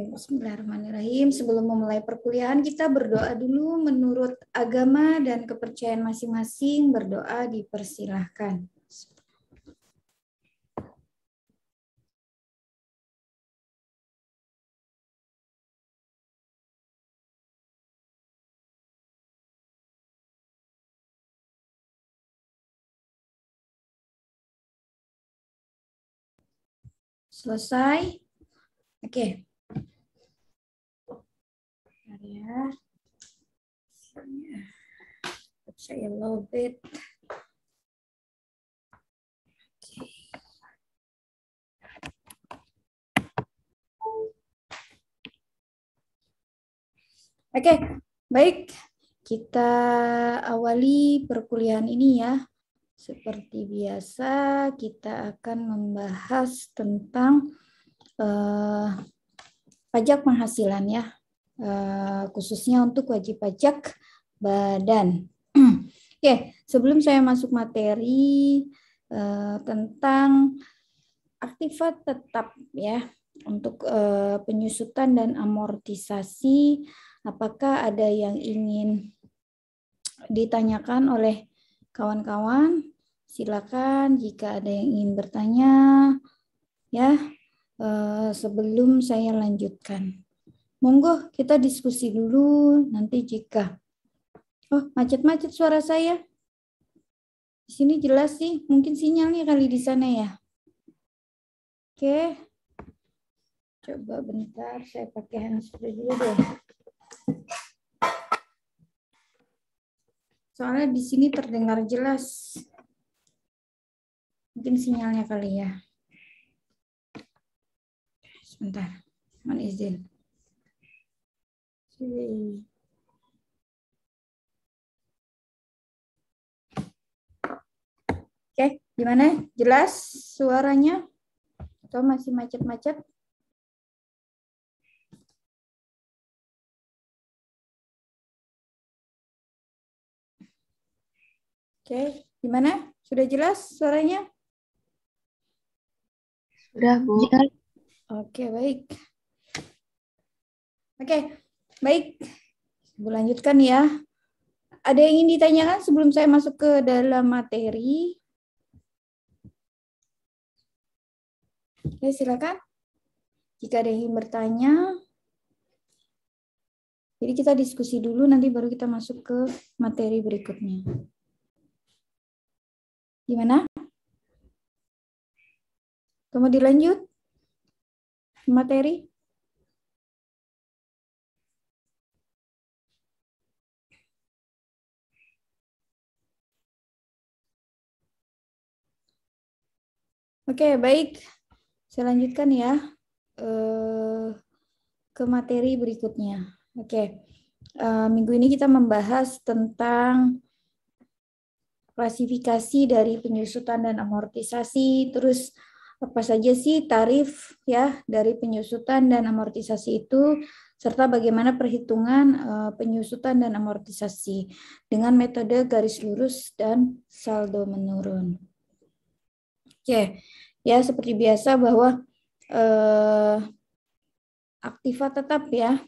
Bismillahirrahmanirrahim. Sebelum memulai perkuliahan, kita berdoa dulu menurut agama dan kepercayaan masing-masing. Berdoa dipersilahkan. Selesai? Oke. Ya. Saya lobet. Oke, baik. Kita awali perkuliahan ini ya. Seperti biasa, kita akan membahas tentang pajak penghasilan ya. Khususnya untuk wajib pajak badan. Oke, sebelum saya masuk materi tentang aktiva tetap ya untuk penyusutan dan amortisasi, apakah ada yang ingin ditanyakan oleh kawan-kawan? Silakan jika ada yang ingin bertanya ya sebelum saya lanjutkan. Monggo kita diskusi dulu nanti jika macet-macet suara saya. Di sini jelas sih, mungkin sinyalnya kali di sana ya. Oke. Coba bentar saya pakai handsfree dulu deh. Soalnya di sini terdengar jelas. Mungkin sinyalnya kali ya. Sebentar. Mohon izin. Oke, gimana? Jelas suaranya? Atau masih macet-macet? Oke, gimana? Sudah jelas suaranya? Sudah, Bu. Oke, baik. Oke, baik. Ibu lanjutkan ya. Ada yang ingin ditanyakan sebelum saya masuk ke dalam materi? Oke, silakan. Jika ada yang ingin bertanya. Jadi kita diskusi dulu, nanti baru kita masuk ke materi berikutnya. Gimana? Kamu dilanjut? Materi? Oke, baik. Saya lanjutkan ya ke materi berikutnya. Oke, minggu ini kita membahas tentang klasifikasi dari penyusutan dan amortisasi, terus apa saja sih tarif ya dari penyusutan dan amortisasi itu, serta bagaimana perhitungan penyusutan dan amortisasi dengan metode garis lurus dan saldo menurun. Oke, ya seperti biasa bahwa aktiva tetap ya,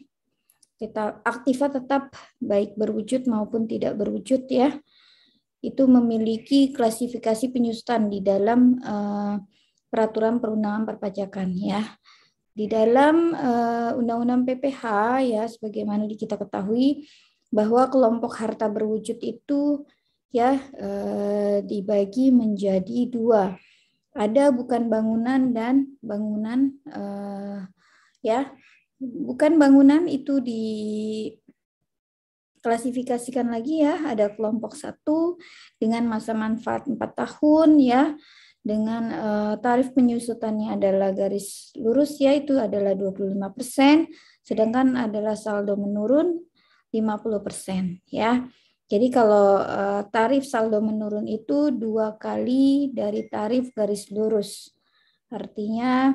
aktiva tetap baik berwujud maupun tidak berwujud ya, itu memiliki klasifikasi penyusutan di dalam peraturan perundangan perpajakan ya. Di dalam Undang-Undang PPH ya, sebagaimana kita ketahui bahwa kelompok harta berwujud itu ya dibagi menjadi dua. Ada bukan bangunan dan bangunan ya. Bukan bangunan itu diklasifikasikan lagi ya, ada kelompok 1 dengan masa manfaat 4 tahun ya, dengan tarif penyusutannya adalah garis lurus ya, itu adalah 25%, sedangkan adalah saldo menurun 50% ya. Jadi kalau tarif saldo menurun itu 2 kali dari tarif garis lurus. Artinya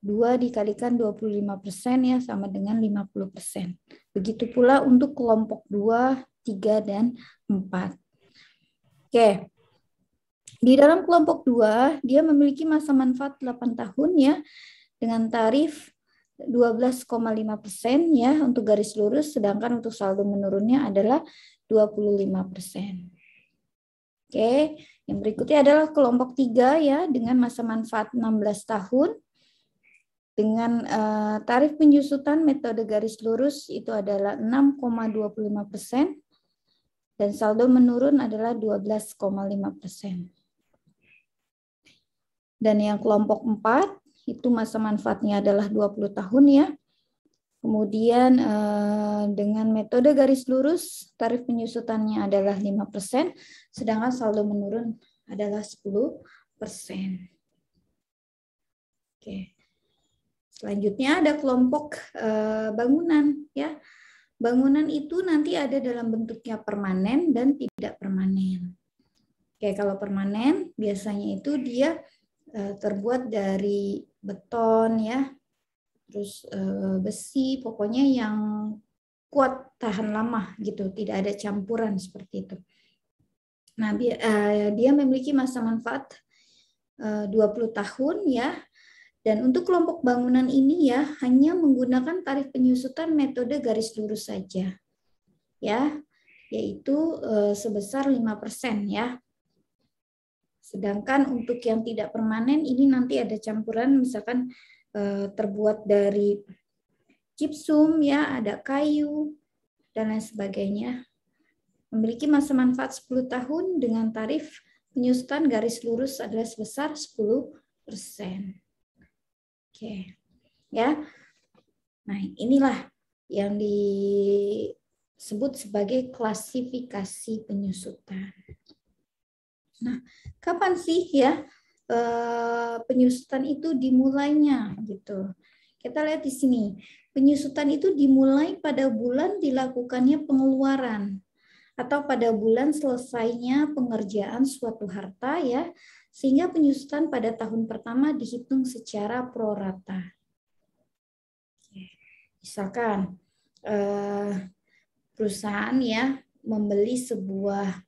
2 dikalikan 25% ya sama dengan 50%. Begitu pula untuk kelompok 2, 3, dan 4. Oke. Di dalam kelompok 2, dia memiliki masa manfaat 8 tahun ya, dengan tarif 12,5% ya untuk garis lurus, sedangkan untuk saldo menurunnya adalah 25%. Oke, yang berikutnya adalah kelompok 3 ya dengan masa manfaat 16 tahun. Dengan tarif penyusutan metode garis lurus itu adalah 6,25% dan saldo menurun adalah 12,5%. Dan yang kelompok 4 itu masa manfaatnya adalah 20 tahun ya. Kemudian dengan metode garis lurus tarif penyusutannya adalah 5%, sedangkan saldo menurun adalah 10%. Oke. Selanjutnya ada kelompok bangunan ya. Bangunan itu nanti ada dalam bentuknya permanen dan tidak permanen. Oke, kalau permanen biasanya itu dia terbuat dari beton ya, terus besi, pokoknya yang kuat tahan lama gitu, tidak ada campuran seperti itu. Nah, dia memiliki masa manfaat 20 tahun ya. Dan untuk kelompok bangunan ini ya hanya menggunakan tarif penyusutan metode garis lurus saja. Ya, yaitu sebesar 5% ya. Sedangkan untuk yang tidak permanen ini nanti ada campuran misalkan terbuat dari gypsum ya, ada kayu dan lain sebagainya. Memiliki masa manfaat 10 tahun dengan tarif penyusutan garis lurus adalah sebesar 10%. Oke. Ya. Nah, inilah yang disebut sebagai klasifikasi penyusutan. Nah, kapan sih ya penyusutan itu dimulainya gitu? Kita lihat di sini. Penyusutan itu dimulai pada bulan dilakukannya pengeluaran atau pada bulan selesainya pengerjaan suatu harta ya, sehingga penyusutan pada tahun pertama dihitung secara prorata. Misalkan perusahaan ya membeli sebuah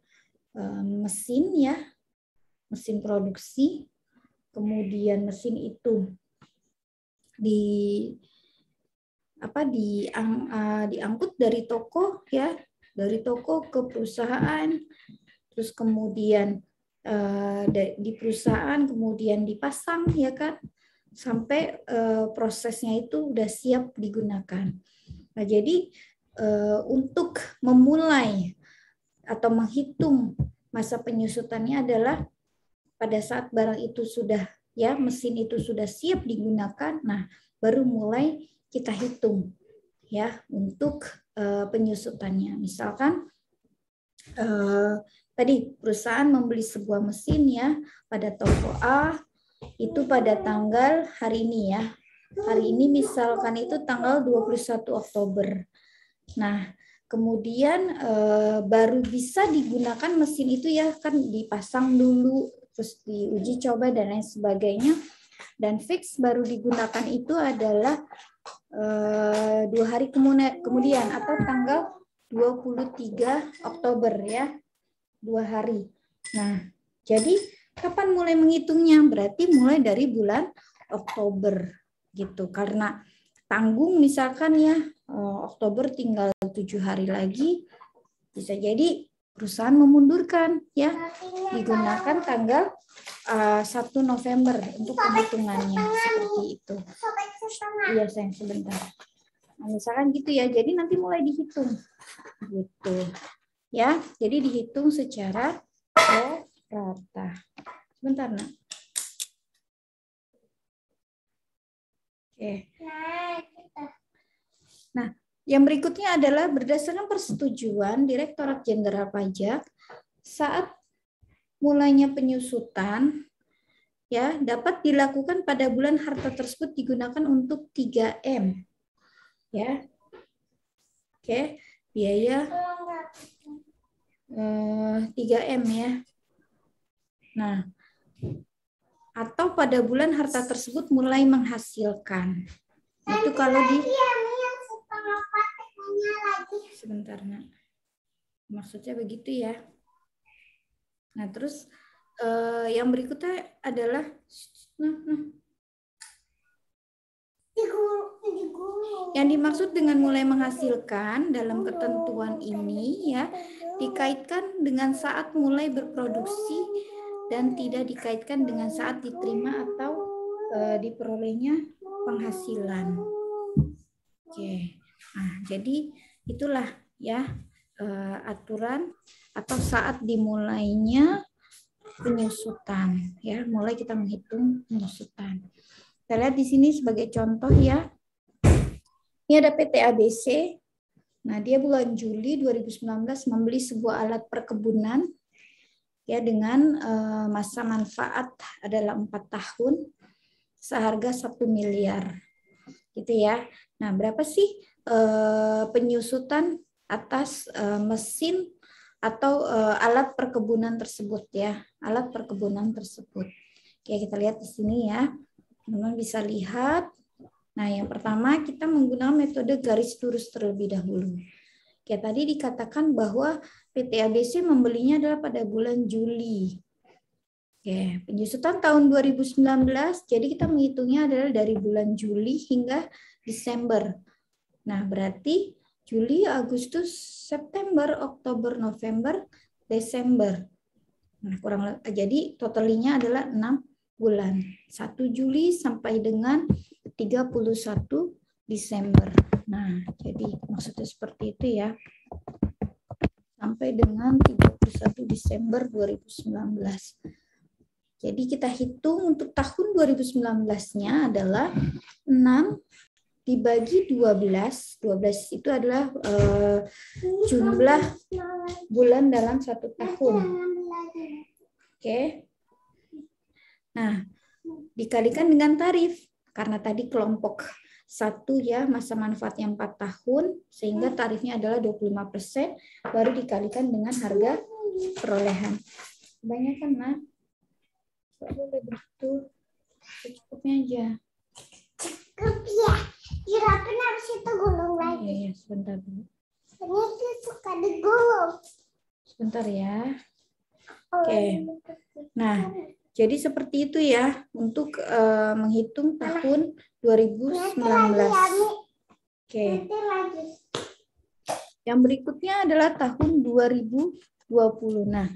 mesin ya, mesin produksi, kemudian mesin itu diangkut dari toko ya, dari toko ke perusahaan, terus kemudian di perusahaan kemudian dipasang ya kan, sampai prosesnya itu udah siap digunakan. Nah, jadi untuk memulai atau menghitung masa penyusutannya adalah pada saat barang itu sudah ya, mesin itu sudah siap digunakan, nah baru mulai kita hitung ya untuk penyusutannya. Misalkan tadi perusahaan membeli sebuah mesin ya pada toko A itu pada tanggal hari ini ya. Hari ini misalkan itu tanggal 21 Oktober. Nah, kemudian baru bisa digunakan mesin itu ya kan, dipasang dulu, terus diuji coba dan lain sebagainya. Dan fix baru digunakan itu adalah 2 hari kemudian atau tanggal 23 Oktober ya. 2 hari. Nah, jadi kapan mulai menghitungnya? Berarti mulai dari bulan Oktober gitu. Karena tanggung misalkan ya Oktober tinggal 7 hari lagi, bisa jadi perusahaan memundurkan ya, digunakan tanggal 1 November untuk penghitungannya seperti itu. Iya sayang, sebentar. Nah, misalkan gitu ya, jadi nanti mulai dihitung gitu ya, jadi dihitung secara prorata. Sebentar nak. Oke. Nah, yang berikutnya adalah berdasarkan persetujuan Direktorat Jenderal Pajak saat mulainya penyusutan ya dapat dilakukan pada bulan harta tersebut digunakan untuk 3M. Ya. Oke, biaya 3M ya. Nah, atau pada bulan harta tersebut mulai menghasilkan. Itu kalau di sebentar nak. Maksudnya begitu ya. Nah, terus yang berikutnya adalah Yang dimaksud dengan mulai menghasilkan dalam ketentuan ini ya dikaitkan dengan saat mulai berproduksi dan tidak dikaitkan dengan saat diterima atau diperolehnya penghasilan. Oke. Nah, jadi itulah ya aturan atau saat dimulainya penyusutan ya, mulai kita menghitung penyusutan. Kita lihat di sini sebagai contoh ya. Ini ada PT ABC. Nah, dia bulan Juli 2019 membeli sebuah alat perkebunan ya dengan masa manfaat adalah 4 tahun seharga 1 miliar. Gitu ya. Nah, berapa sih penyusutan atas mesin atau alat perkebunan tersebut ya, alat perkebunan tersebut. Oke, kita lihat di sini ya. Teman-teman bisa lihat. Nah, yang pertama kita menggunakan metode garis lurus terlebih dahulu. Oke, tadi dikatakan bahwa PT ABC membelinya adalah pada bulan Juli. Oke, penyusutan tahun 2019, jadi kita menghitungnya adalah dari bulan Juli hingga Desember. Nah, berarti Juli, Agustus, September, Oktober, November, Desember. Nah, jadi totalnya adalah 6 bulan. 1 Juli sampai dengan 31 Desember. Nah, jadi maksudnya seperti itu ya. Sampai dengan 31 Desember 2019. Jadi kita hitung untuk tahun 2019-nya adalah 6 dibagi 12. 12 itu adalah jumlah bulan dalam 1 tahun. Oke. Nah, dikalikan dengan tarif. Karena tadi kelompok 1 ya, masa manfaatnya 4 tahun, sehingga tarifnya adalah 25%, baru dikalikan dengan harga perolehan. Kebanyakan, Nak. Nggak boleh begitu. Secukupnya aja. Cukup ya. Kirain harus itu gulung lagi. Iya, sebentar dulu. Ini suka digulung. Sebentar ya. Oke. Nah, jadi seperti itu ya untuk menghitung tahun 2019. Oke. Yang berikutnya adalah tahun 2020. Nah,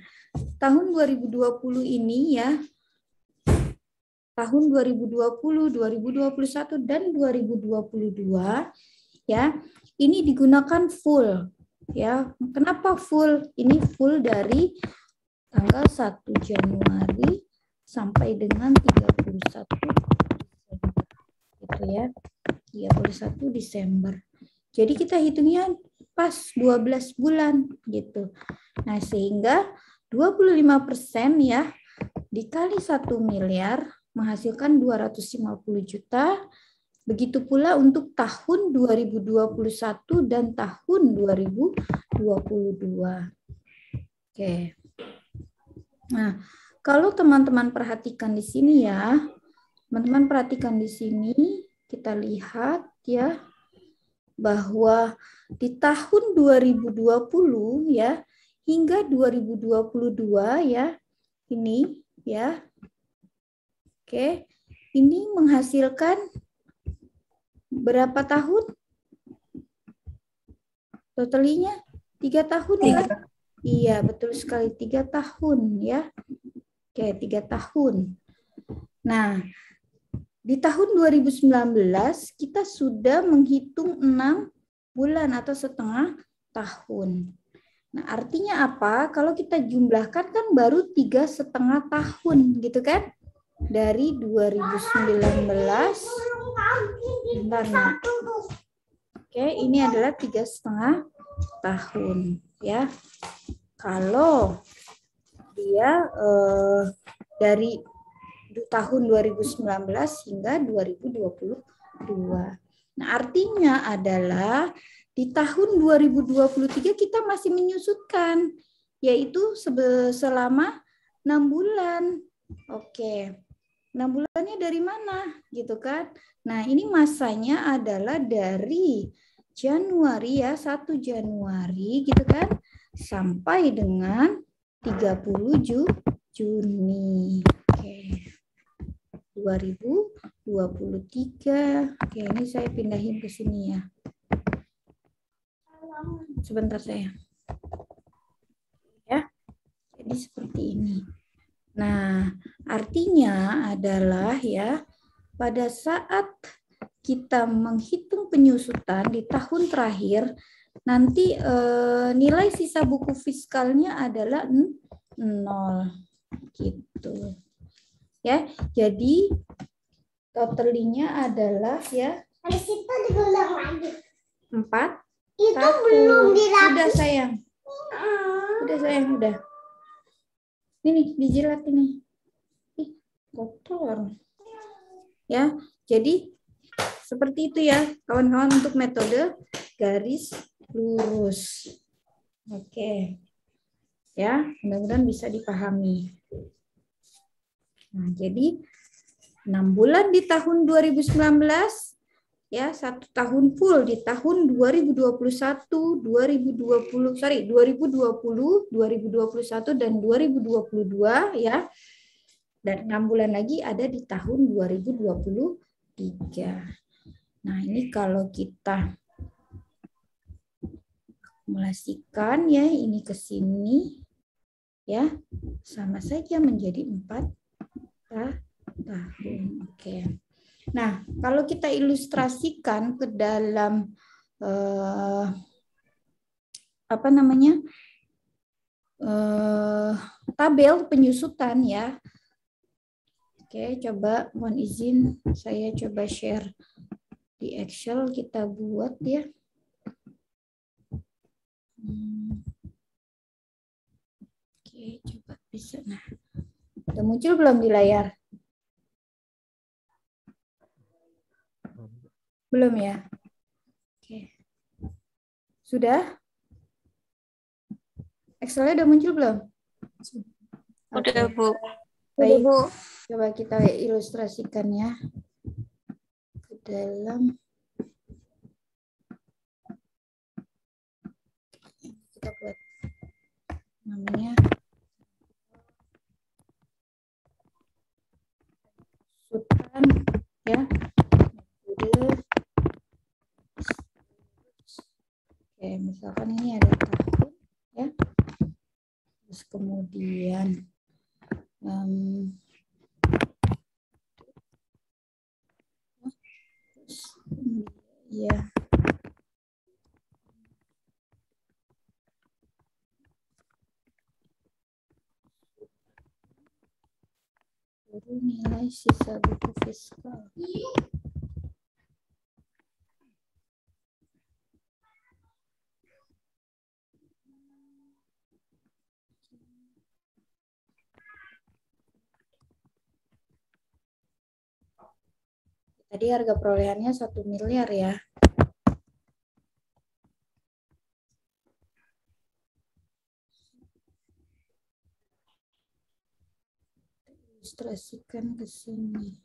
tahun 2020 ini ya, tahun 2020, 2021, dan 2022 ya, ini digunakan full ya. Kenapa full? Ini full dari tanggal 1 Januari sampai dengan 31 Desember. Gitu ya. 31 Desember. Jadi kita hitungnya pas 12 bulan gitu. Nah, sehingga 25% ya dikali 1 miliar menghasilkan 250 juta. Begitu pula untuk tahun 2021 dan tahun 2022. Oke. Nah, kalau teman-teman perhatikan di sini ya, teman-teman perhatikan di sini, kita lihat ya, bahwa di tahun 2020 ya, hingga 2022 ya, ini ya, oke, ini menghasilkan berapa tahun? Totalinya 3 tahun ya? Iya, betul sekali. 3 tahun ya. Oke, 3 tahun. Nah, di tahun 2019 kita sudah menghitung 6 bulan atau setengah tahun. Nah, artinya apa? Kalau kita jumlahkan kan baru 3,5 tahun gitu kan? Dari 2019. Bentar, nah. Oke, ini adalah 3,5 tahun ya. Kalau dia dari tahun 2019 hingga 2022. Nah, artinya adalah di tahun 2023 kita masih menyusutkan, yaitu selama 6 bulan. Oke. 6 bulannya dari mana? Gitu kan? Nah, ini masanya adalah dari Januari ya, 1 Januari gitu kan, sampai dengan 30 Juni. Oke. 2023. 23. Oke, ini saya pindahin ke sini ya. Sebentar saya. Ya. Jadi seperti ini. Nah, artinya adalah ya, pada saat kita menghitung penyusutan di tahun terakhir, nanti nilai sisa buku fiskalnya adalah 0 gitu. Ya, jadi totalnya adalah ya Habis itu diulang lagi. 4 Itu tahun. belum dirapis. Udah sayang. Udah sayang, udah. Ini dijilat ini. Ih, kotor. Ya, jadi seperti itu ya, kawan-kawan, untuk metode garis lurus. Oke. Ya, mudah-mudahan bisa dipahami. Nah, jadi 6 bulan di tahun 2019, ya, 1 tahun full di tahun 2021, 2020, 2021 dan 2022 ya. Dan 6 bulan lagi ada di tahun 2023. Nah, ini kalau kita akumulasikan ya, ini ke sini ya, sama saja menjadi 4 tahun. Oke. Nah, kalau kita ilustrasikan ke dalam apa namanya, tabel penyusutan ya. Oke, coba mohon izin saya coba share di Excel, kita buat ya. Oke, coba bisa. Nah, udah muncul belum di layar? Belum ya? Oke. Sudah? Excelnya udah muncul belum? Udah, Bu. Baik, coba kita ilustrasikan ya ke dalam. Kita buat namanya sultan ya. Oke, misalkan ini ada tahun ya. Terus kemudian ya. Baru nilai sisa buku fiskal. Tadi harga perolehannya 1 miliar ya. Ilustrasikan ke sini.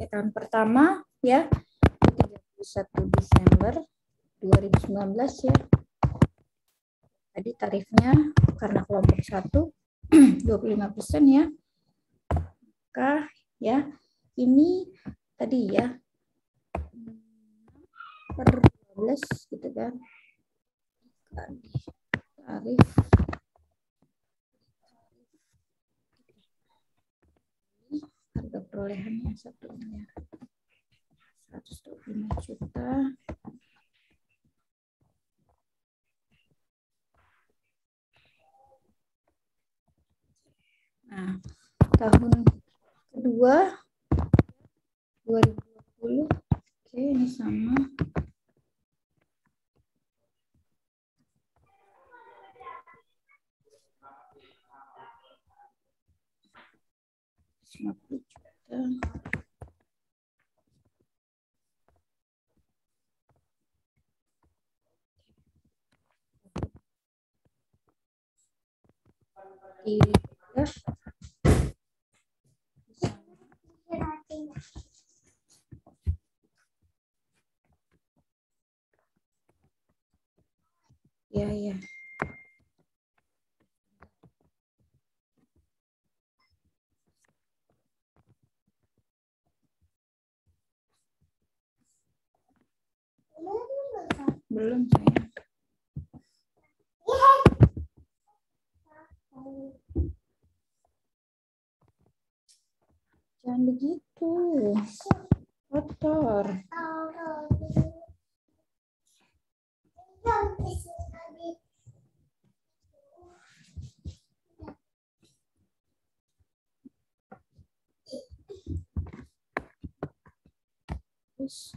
Ya, tahun pertama ya 31 Desember 2019 ya. Tadi tarifnya karena kelompok 1 25% ya. Maka ya ini tadi ya per 12 gitu kan. Tarif harga perolehannya 1 miliar 125 juta. Nah, tahun kedua 2020, oke, ini sama. Rp50 juta. Tiga. Ya, ya. Belum saya. Jangan begitu. Kotor. Terus.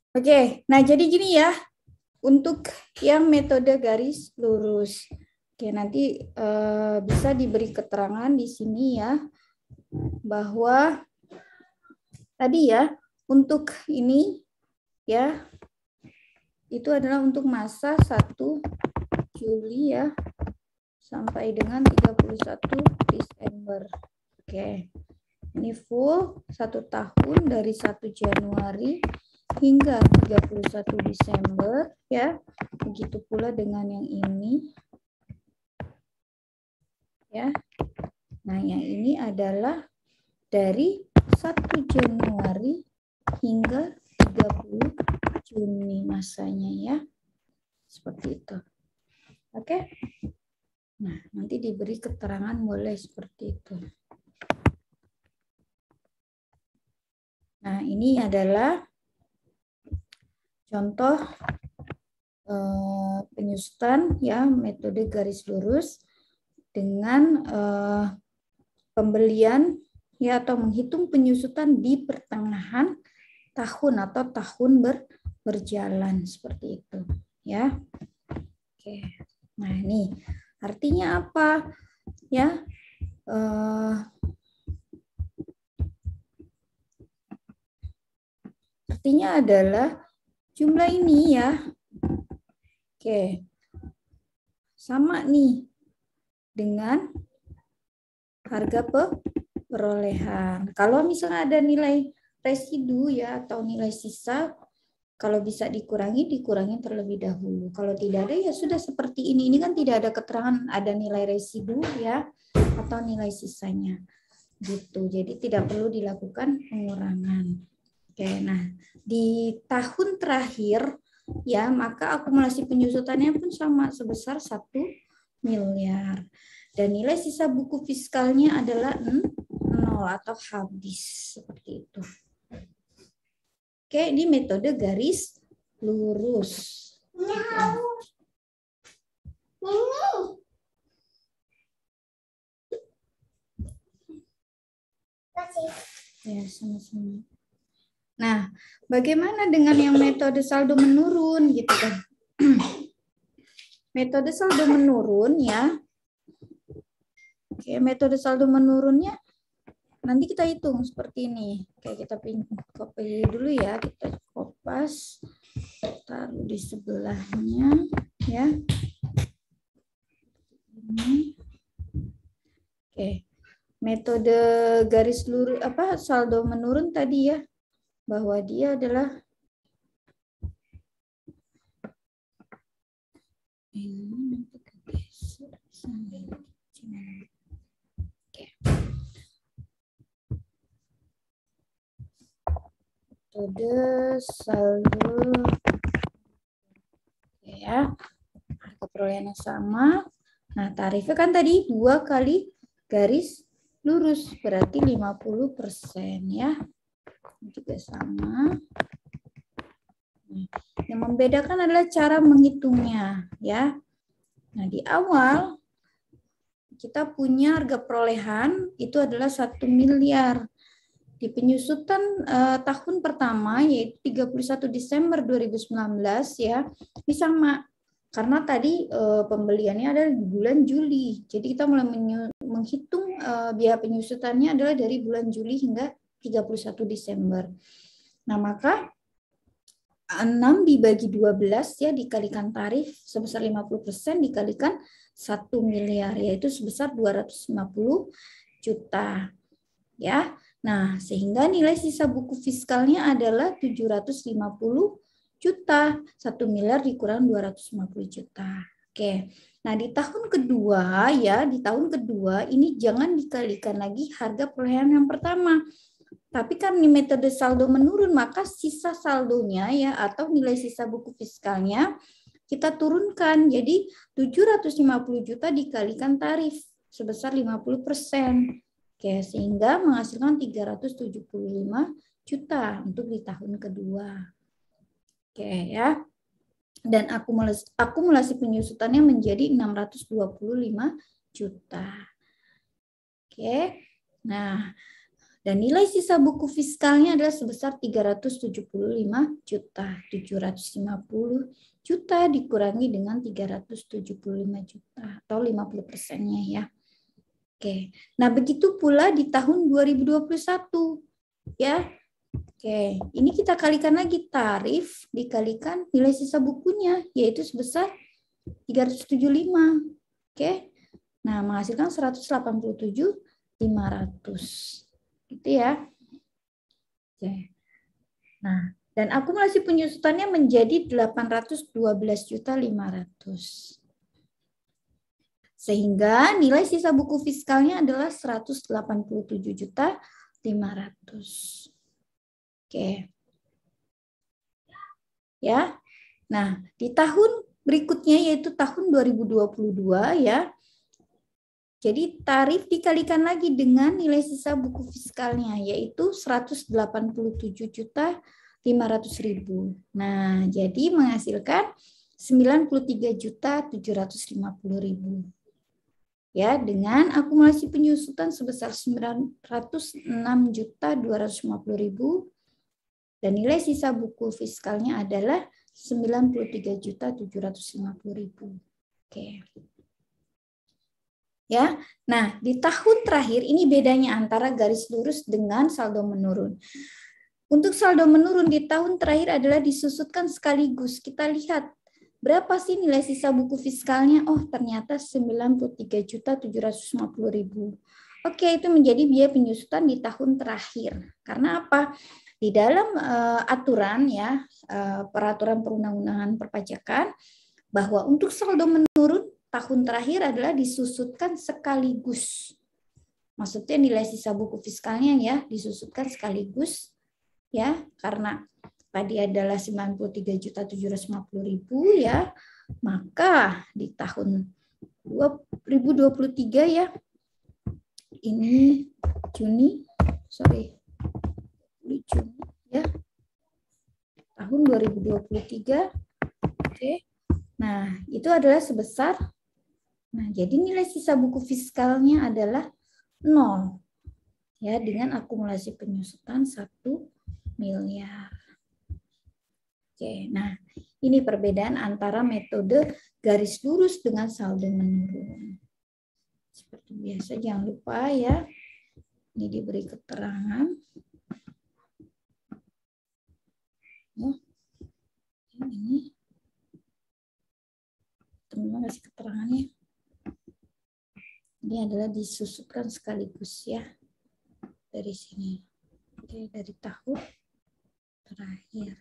Oke, nah jadi gini ya, untuk yang metode garis lurus. Oke, nanti bisa diberi keterangan di sini ya, bahwa tadi ya, untuk ini ya, itu adalah untuk masa 1 Juli ya, sampai dengan 31 Desember. Oke, ini full 1 tahun dari 1 Januari hingga 31 Desember ya. Begitu pula dengan yang ini. Ya. Nah, yang ini adalah dari 1 Januari hingga 30 Juni masanya ya. Seperti itu. Oke. Nah, nanti diberi keterangan boleh seperti itu. Nah, ini adalah contoh penyusutan ya, metode garis lurus dengan pembelian ya, atau menghitung penyusutan di pertengahan tahun atau tahun berjalan seperti itu ya. Oke. Nah, ini artinya apa ya? Artinya adalah jumlah ini ya. Oke. Sama nih dengan harga perolehan. Kalau misalnya ada nilai residu ya, atau nilai sisa, kalau bisa dikurangi terlebih dahulu. Kalau tidak ada ya sudah seperti ini. Ini kan tidak ada keterangan ada nilai residu ya, atau nilai sisanya. Gitu. Jadi tidak perlu dilakukan pengurangan. Oke, nah di tahun terakhir ya, maka akumulasi penyusutannya pun sama sebesar 1 miliar. Dan nilai sisa buku fiskalnya adalah 0 atau habis seperti itu. Oke, di metode garis lurus. Kasih. Ya, sama-sama. Nah, bagaimana dengan yang metode saldo menurun gitu kan? Metode saldo menurun ya. Oke, metode saldo menurunnya nanti kita hitung seperti ini. Oke, kita copy dulu ya, kita kopas, taruh di sebelahnya ya. Ini. Oke. Metode garis lurus saldo menurun tadi ya, bahwa dia adalah metode saldo ya, harga perolehannya sama. Nah, tarifnya kan tadi 2 kali garis lurus, berarti 50% ya. Ini juga sama. Yang membedakan adalah cara menghitungnya ya. Nah, di awal kita punya harga perolehan itu adalah 1 miliar. Di penyusutan tahun pertama yaitu 31 Desember 2019 ya, ini sama. Karena tadi pembeliannya adalah di bulan Juli. Jadi kita mulai menghitung biaya penyusutannya adalah dari bulan Juli hingga 31 Desember. Nah, maka 6 dibagi 12 ya dikalikan tarif sebesar 50% dikalikan 1 miliar yaitu sebesar 250 juta. Ya. Nah, sehingga nilai sisa buku fiskalnya adalah 750 juta. 1 miliar dikurang 250 juta. Oke. Nah, di tahun kedua ya, di tahun kedua ini jangan dikalikan lagi harga perolehan yang pertama. Tapi kan di metode saldo menurun, maka sisa saldonya ya atau nilai sisa buku fiskalnya kita turunkan. Jadi 750 juta dikalikan tarif sebesar 50%. Oke, sehingga menghasilkan 375 juta untuk di tahun kedua. Oke ya. Dan akumulasi penyusutannya menjadi 625 juta. Oke. Nah, dan nilai sisa buku fiskalnya adalah sebesar 375 juta. 750 juta dikurangi dengan 375 juta atau 50%-nya ya. Oke. Nah, begitu pula di tahun 2021 ya. Oke, ini kita kalikan lagi tarif dikalikan nilai sisa bukunya yaitu sebesar 375. Oke. Nah, menghasilkan 187.500. Gitu ya. Oke. Nah, dan akumulasi penyusutannya menjadi 812.500. Sehingga nilai sisa buku fiskalnya adalah 187.500. Oke. Ya. Nah, di tahun berikutnya yaitu tahun 2022 ya. Jadi tarif dikalikan lagi dengan nilai sisa buku fiskalnya yaitu 187.500.000. Nah, jadi menghasilkan 93.750.000. Ya, dengan akumulasi penyusutan sebesar 906.250.000 dan nilai sisa buku fiskalnya adalah 93.750.000. Oke. Ya. Nah, di tahun terakhir ini bedanya antara garis lurus dengan saldo menurun. Untuk saldo menurun di tahun terakhir adalah disusutkan sekaligus. Kita lihat berapa sih nilai sisa buku fiskalnya? Oh, ternyata 93.750.000. Oke, itu menjadi biaya penyusutan di tahun terakhir. Karena apa? Di dalam aturan ya, peraturan perundang-undangan perpajakan bahwa untuk saldo menurun tahun terakhir adalah disusutkan sekaligus. Maksudnya nilai sisa buku fiskalnya ya disusutkan sekaligus ya, karena tadi adalah 93.750.000 ya, maka di tahun 2023 ya, ini Juni ya, tahun 2023, oke. Nah, itu adalah sebesar, nah jadi nilai sisa buku fiskalnya adalah 0. ya dengan akumulasi penyusutan 1 miliar. Oke, nah ini perbedaan antara metode garis lurus dengan saldo menurun. Seperti biasa jangan lupa ya, ini diberi keterangan. Ini teman-teman kasih keterangannya. Ini adalah disusupkan sekaligus ya dari sini. Oke, dari tahun terakhir.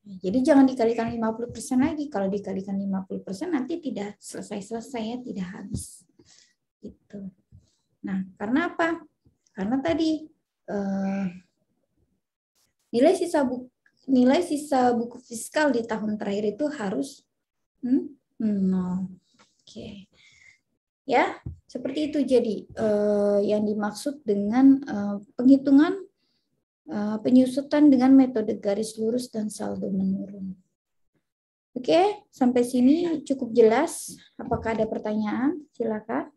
Jadi jangan dikalikan 50% lagi. Kalau dikalikan 50% nanti tidak selesai-selesai ya, tidak habis. Gitu. Nah, karena apa? Karena tadi nilai sisa buku fiskal di tahun terakhir itu harus 0. Oke. Ya, seperti itu. Jadi yang dimaksud dengan penghitungan penyusutan dengan metode garis lurus dan saldo menurun. Oke, sampai sini cukup jelas. Apakah ada pertanyaan? Silakan.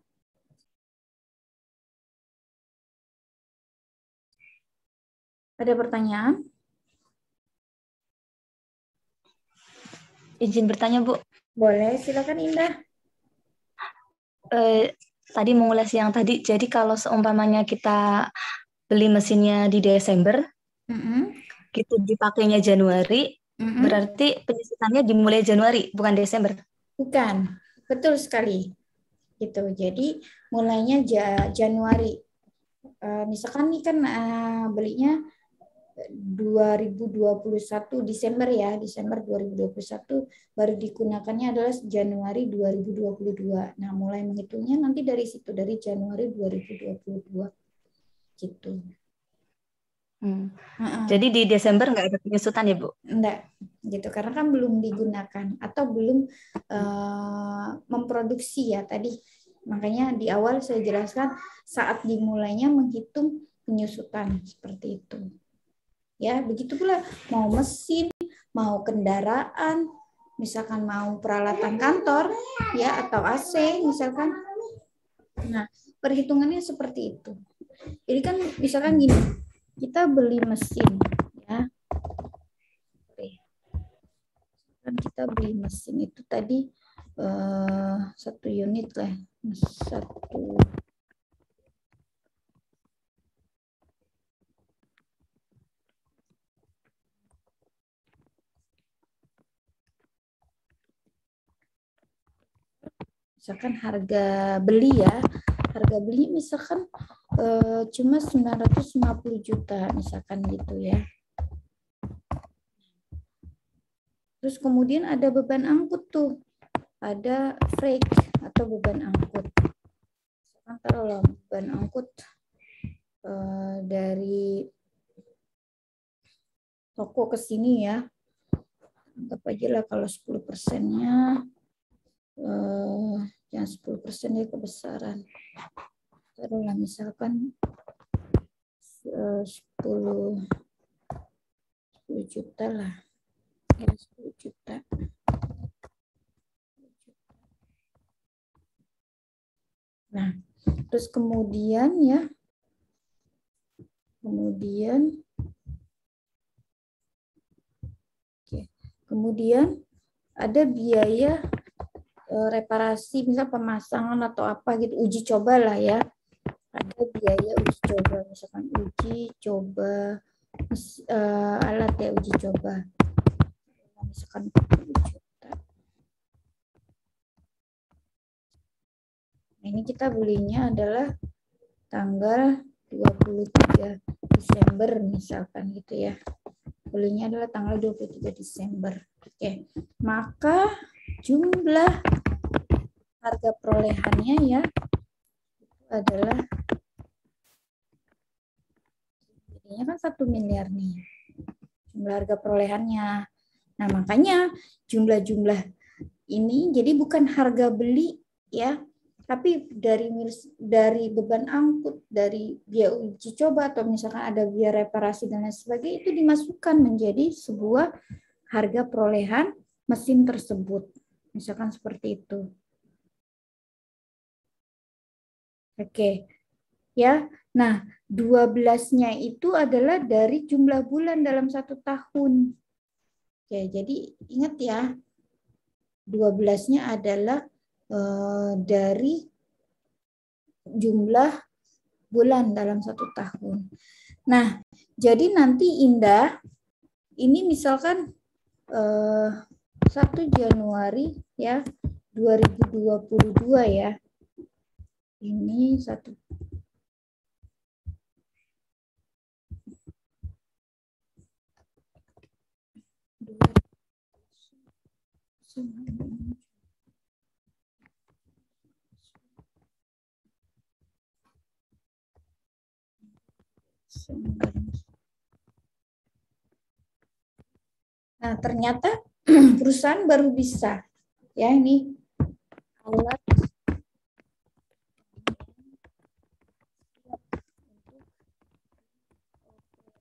Ada pertanyaan? Izin bertanya, Bu. Boleh, silakan Indah. Tadi mengulas yang tadi, jadi kalau seumpamanya kita beli mesinnya di Desember, gitu dipakainya Januari, berarti penyusutannya dimulai Januari, bukan Desember? Bukan, betul sekali. Gitu. Jadi mulainya Januari. Misalkan nih kan belinya 2021 Desember ya, Desember 2021 baru digunakannya adalah Januari 2022. Nah, mulai menghitungnya nanti dari situ, dari Januari 2022. Gitu. Jadi di Desember nggak ada penyusutan ya, Bu? Enggak, gitu. Karena kan belum digunakan atau belum memproduksi ya tadi. Makanya di awal saya jelaskan saat dimulainya menghitung penyusutan seperti itu. Ya, begitu pula mau mesin, mau kendaraan, misalkan mau peralatan kantor, ya atau AC misalkan. Nah, perhitungannya seperti itu. Jadi kan misalkan gini, kita beli mesin, ya. Kan kita beli mesin itu tadi 1 unit lah, 1. Misalkan harga beli ya, harga beli misalkan cuma 950 juta misalkan gitu ya. Terus kemudian ada beban angkut tuh, ada freight atau beban angkut. Misalkan taruhlah beban angkut dari toko ke sini ya, anggap aja lah kalau 10%-nya yang 10% ya kebesaran. Taruhlah misalkan 10 juta lah. Ya, 10 juta. Nah, terus kemudian ya, kemudian ada biaya reparasi, misal pemasangan atau apa gitu, uji coba lah ya. Ada biaya uji coba, misalkan uji coba alat ya, uji coba. Misalkan 40 juta. Nah, ini kita belinya adalah tanggal 23 Desember misalkan gitu ya. Belinya adalah tanggal 23 Desember. Oke. Maka jumlah harga perolehannya ya itu adalah jadinya kan 1 miliar nih. Jumlah harga perolehannya. Nah, makanya jumlah-jumlah ini jadi bukan harga beli ya, tapi dari beban angkut, dari biaya uji coba atau misalkan ada biaya reparasi dan lain sebagainya itu dimasukkan menjadi sebuah harga perolehan mesin tersebut. Misalkan seperti itu. Oke. ya. Nah, 12-nya itu adalah dari jumlah bulan dalam 1 tahun. Oke, jadi ingat ya, 12-nya adalah dari jumlah bulan dalam 1 tahun. Nah, jadi nanti Indah, ini misalkan 1 Januari ya 2022 ya. Ini 1 Nah, ternyata perusahaan baru bisa ya ini alat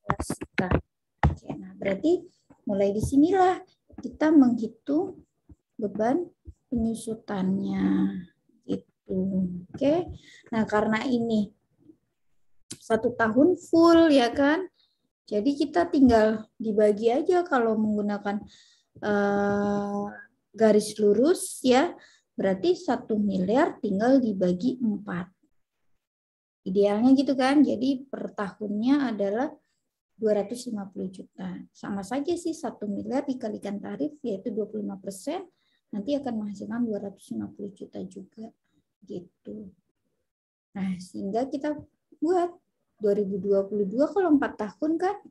operasikan. Oke, nah berarti mulai disinilah kita menghitung beban penyusutannya itu. Oke, nah karena ini 1 tahun full ya kan, jadi kita tinggal dibagi aja kalau menggunakan garis lurus ya, berarti 1 miliar tinggal dibagi 4. Idealnya gitu kan, jadi per tahunnya adalah 250 juta. Sama saja sih 1 miliar dikalikan tarif yaitu 25%, nanti akan menghasilkan 250 juta juga gitu. Nah, sehingga kita buat 2022 kalau 4 tahun kan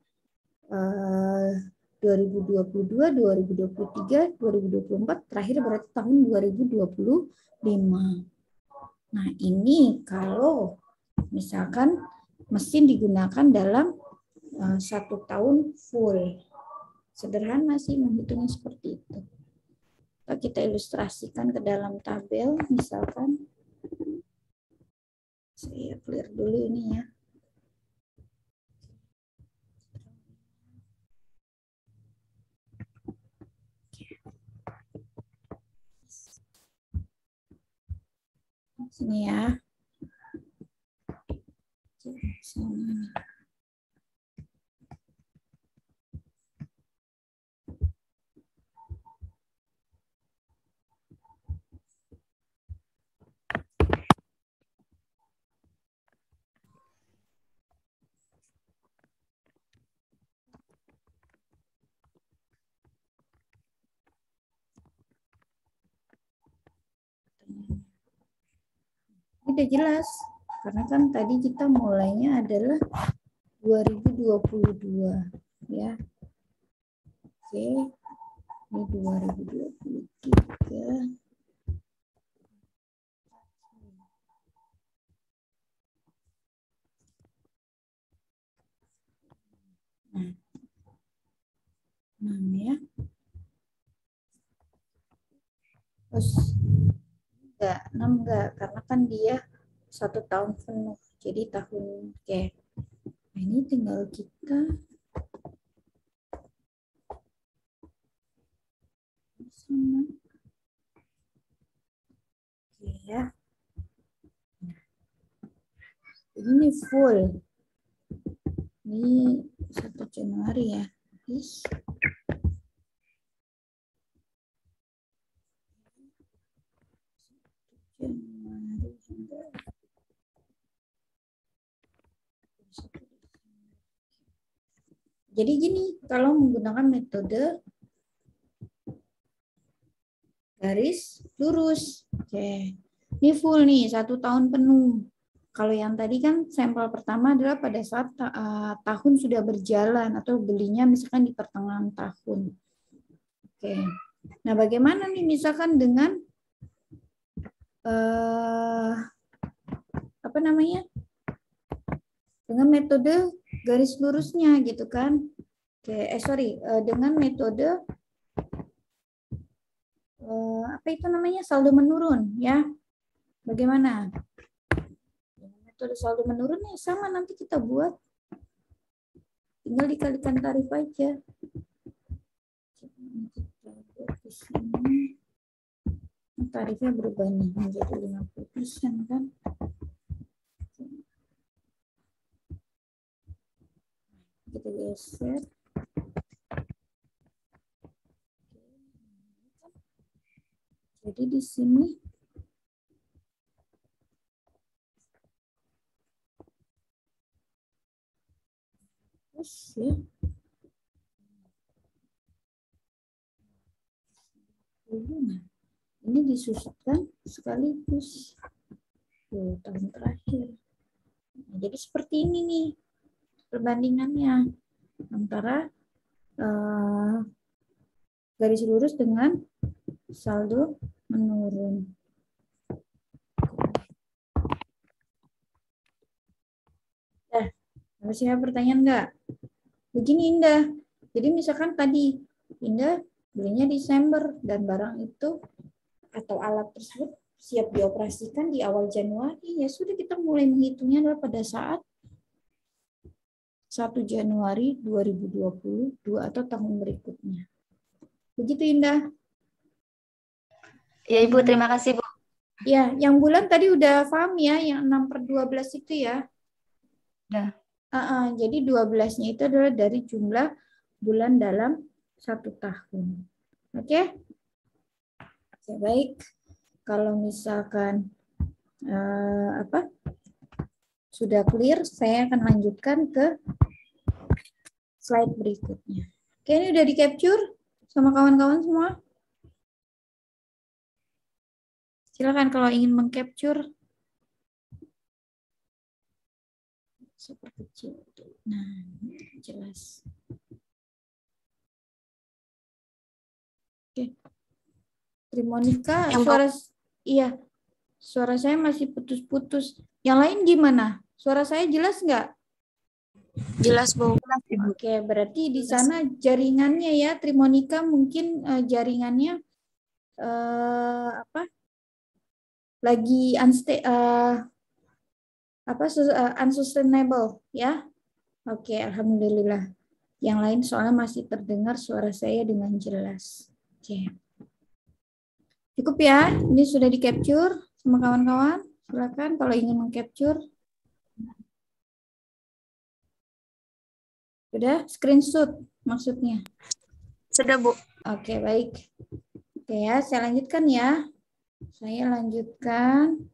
2022, 2023, 2024, terakhir berarti tahun 2025. Nah, ini kalau misalkan mesin digunakan dalam 1 tahun full. Sederhana sih menghitungnya seperti itu. Kita ilustrasikan ke dalam tabel, misalkan. Saya clear dulu ini ya. Sini ya. Sini. Udah jelas, karena kan tadi kita mulainya adalah 2022 ya. Oke, ini 2023. Nah, 6 ya. Terus enggak, 6 enggak, karena kan dia 1 tahun penuh. Jadi tahun nah, ini tinggal kita sana. Oke ya. Ini full. Ini 1 Januari ya. Habis. Jadi gini, kalau menggunakan metode garis lurus. Oke. Ini full nih, 1 tahun penuh. Kalau yang tadi kan sampel pertama adalah pada saat tahun sudah berjalan atau belinya misalkan di pertengahan tahun. Oke. Nah, bagaimana nih misalkan dengan apa namanya? Dengan metode garis lurusnya gitu kan. Oke, dengan metode apa itu namanya? Saldo menurun ya. Bagaimana? Dengan metode saldo menurun ya sama, nanti kita buat tinggal dikalikan tarif aja. Kita buat di sini. Tarifnya berubah nih menjadi 50% kan. kita geser. Jadi di sini terus ya. Nah, ini disusutkan sekaligus. Tuh, tahun terakhir. Nah, jadi seperti ini nih perbandingannya antara garis lurus dengan saldo menurun. Masih ada pertanyaan nggak? Begini Indah. Jadi misalkan tadi Indah belinya Desember dan barang itu atau alat tersebut siap dioperasikan di awal Januari, ya sudah kita mulai menghitungnya adalah pada saat 1 Januari 2022 atau tahun berikutnya. Begitu Indah. Ya Ibu, terima kasih Bu. Ya, yang bulan tadi udah paham ya, yang 6/12 itu ya. Udah. Jadi 12-nya itu adalah dari jumlah bulan dalam 1 tahun. Oke? Oke, baik. Kalau misalkan sudah clear, saya akan lanjutkan ke slide berikutnya. Oke, ini udah di-capture sama kawan-kawan semua? Silakan kalau ingin meng-capture. Super kecil. Nah, jelas. Oke. Trimonika, suara saya masih putus-putus. Yang lain gimana? Suara saya jelas nggak? Jelas, Bu. Oke, berarti di sana jaringannya ya, Trimonika mungkin jaringannya lagi unsustainable ya. Oke, alhamdulillah. Yang lain soalnya masih terdengar suara saya dengan jelas. Oke. Cukup ya, ini sudah di-capture sama kawan-kawan. Silakan kalau ingin meng-capture. Sudah screenshot maksudnya? Sudah, Bu. Oke, baik. Oke ya, saya lanjutkan ya. Saya lanjutkan.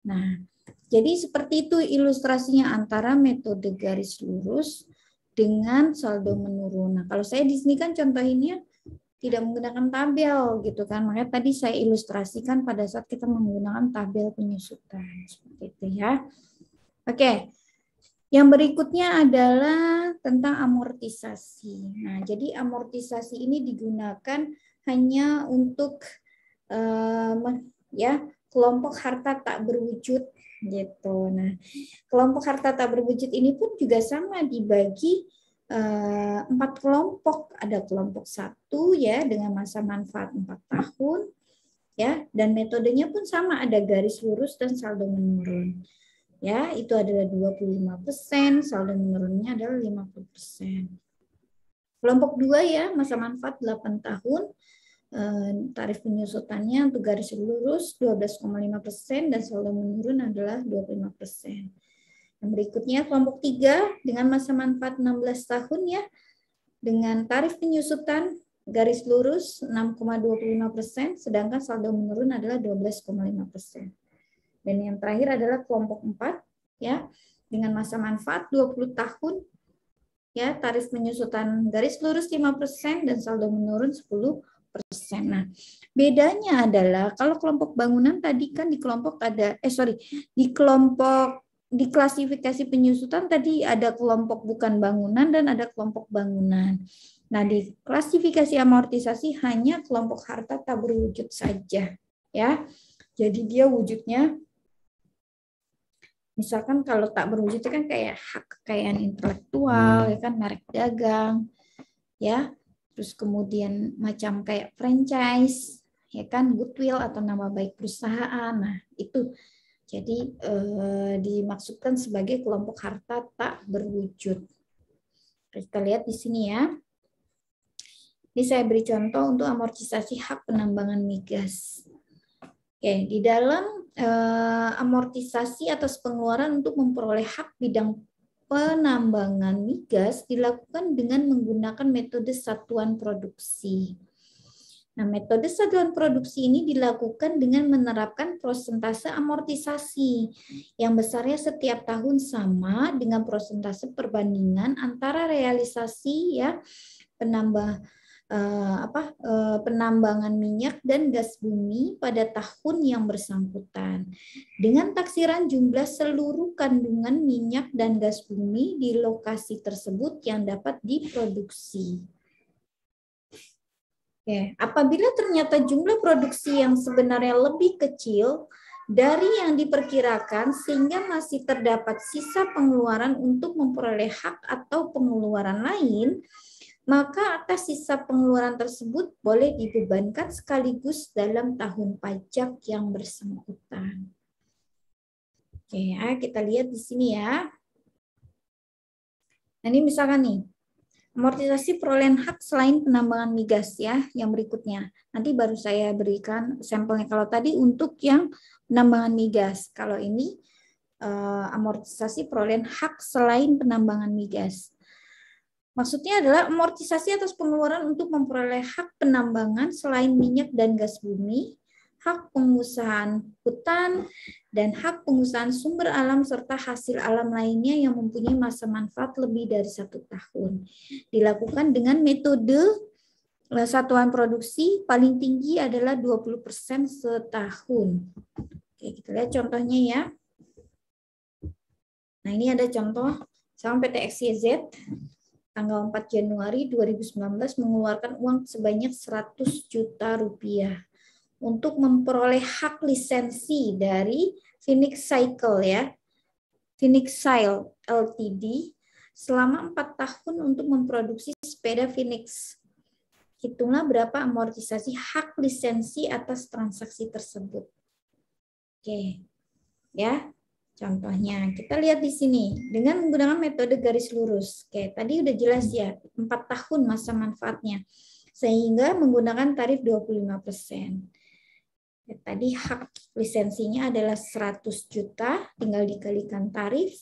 Nah, jadi seperti itu ilustrasinya antara metode garis lurus dengan saldo menurun. Nah, kalau saya di sini kan contohinnya tidak menggunakan tabel gitu kan. Makanya tadi saya ilustrasikan pada saat kita menggunakan tabel penyusutan. Seperti itu ya. Oke. Yang berikutnya adalah tentang amortisasi. Nah, jadi amortisasi ini digunakan hanya untuk kelompok harta tak berwujud gitu. Nah, kelompok harta tak berwujud ini pun juga sama dibagi 4 kelompok. Ada kelompok 1 ya dengan masa manfaat 4 tahun ya, dan metodenya pun sama, ada garis lurus dan saldo menurun. Ya, itu adalah 25%, saldo menurunnya adalah 50%. Kelompok 2 ya, masa manfaat 8 tahun. Tarif penyusutannya untuk garis lurus 12,5% dan saldo menurun adalah 25%. Yang berikutnya kelompok 3 dengan masa manfaat 16 tahun ya, dengan tarif penyusutan garis lurus 6,25%, sedangkan saldo menurun adalah 12,5%. Dan yang terakhir adalah kelompok 4 ya, dengan masa manfaat 20 tahun ya, tarif penyusutan garis lurus 5% dan saldo menurun 10%. Nah, bedanya adalah kalau kelompok bangunan tadi kan di kelompok di klasifikasi penyusutan tadi ada kelompok bukan bangunan dan ada kelompok bangunan. Nah, di klasifikasi amortisasi hanya kelompok harta tak berwujud saja ya. Jadi dia wujudnya misalkan kalau tak berwujud itu kan kayak hak kekayaan intelektual ya kan, merek dagang ya. Terus kemudian macam kayak franchise, ya kan, goodwill atau nama baik perusahaan. Nah, itu jadi dimaksudkan sebagai kelompok harta tak berwujud. Kita lihat di sini ya. Ini saya beri contoh untuk amortisasi hak penambangan migas. Oke, di dalam amortisasi atas pengeluaran untuk memperoleh hak bidang penambangan migas dilakukan dengan menggunakan metode satuan produksi. Nah, metode satuan produksi ini dilakukan dengan menerapkan persentase amortisasi yang besarnya setiap tahun sama dengan persentase perbandingan antara realisasi ya penambangan minyak dan gas bumi pada tahun yang bersangkutan dengan taksiran jumlah seluruh kandungan minyak dan gas bumi di lokasi tersebut yang dapat diproduksi. Oke, apabila ternyata jumlah produksi yang sebenarnya lebih kecil dari yang diperkirakan sehingga masih terdapat sisa pengeluaran untuk memperoleh hak atau pengeluaran lain, maka atas sisa pengeluaran tersebut boleh dibebankan sekaligus dalam tahun pajak yang bersangkutan. Oke, kita lihat di sini ya. Nah, ini misalkan nih, amortisasi perolehan hak selain penambangan migas ya, yang berikutnya. Nanti baru saya berikan sampelnya. Kalau tadi untuk yang penambangan migas, kalau ini amortisasi perolehan hak selain penambangan migas. Maksudnya adalah amortisasi atas pengeluaran untuk memperoleh hak penambangan selain minyak dan gas bumi, hak pengusahaan hutan, dan hak pengusahaan sumber alam serta hasil alam lainnya yang mempunyai masa manfaat lebih dari 1 tahun. Dilakukan dengan metode satuan produksi paling tinggi adalah 20% setahun. Oke, kita lihat contohnya ya. Nah, ini ada contoh sama PT XYZ tanggal 4 Januari 2019 mengeluarkan uang sebanyak 100 juta rupiah untuk memperoleh hak lisensi dari Phoenix Cycle ya, Phoenix Cycle Ltd selama 4 tahun untuk memproduksi sepeda Phoenix. Hitunglah berapa amortisasi hak lisensi atas transaksi tersebut. Oke, ya. Contohnya, kita lihat di sini dengan menggunakan metode garis lurus. Oke, tadi udah jelas ya, 4 tahun masa manfaatnya. Sehingga menggunakan tarif 25%. Ya, tadi hak lisensinya adalah 100 juta, tinggal dikalikan tarif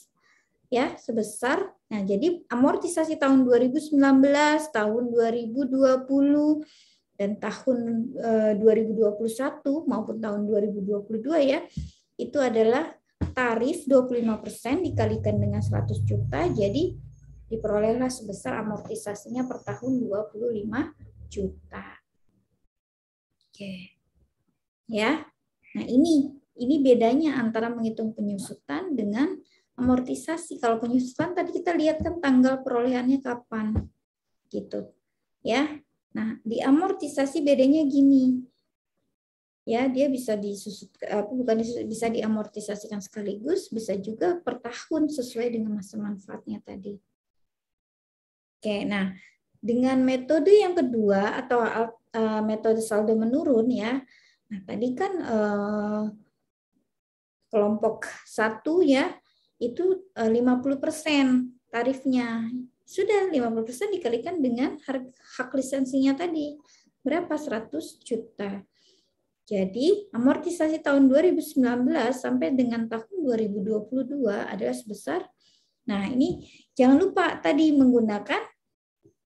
ya sebesar. Nah, jadi amortisasi tahun 2019, tahun 2020 dan tahun 2021 maupun tahun 2022 ya, itu adalah tarif 25% dikalikan dengan 100 juta, jadi diperolehlah sebesar amortisasinya per tahun 25 juta. Oke. Ya. Nah, ini bedanya antara menghitung penyusutan dengan amortisasi. Kalau penyusutan tadi kita lihat kan tanggal perolehannya kapan. Gitu. Ya. Nah, di amortisasi bedanya gini. Ya, dia bisa bisa diamortisasikan sekaligus, bisa juga per tahun sesuai dengan masa manfaatnya tadi. Oke, nah dengan metode yang kedua atau metode saldo menurun ya. Nah, tadi kan kelompok 1 ya, itu 50% tarifnya. Sudah 50% dikalikan dengan hak lisensinya tadi. Berapa? 100 juta. Jadi, amortisasi tahun 2019 sampai dengan tahun 2022 adalah sebesar, nah ini jangan lupa tadi menggunakan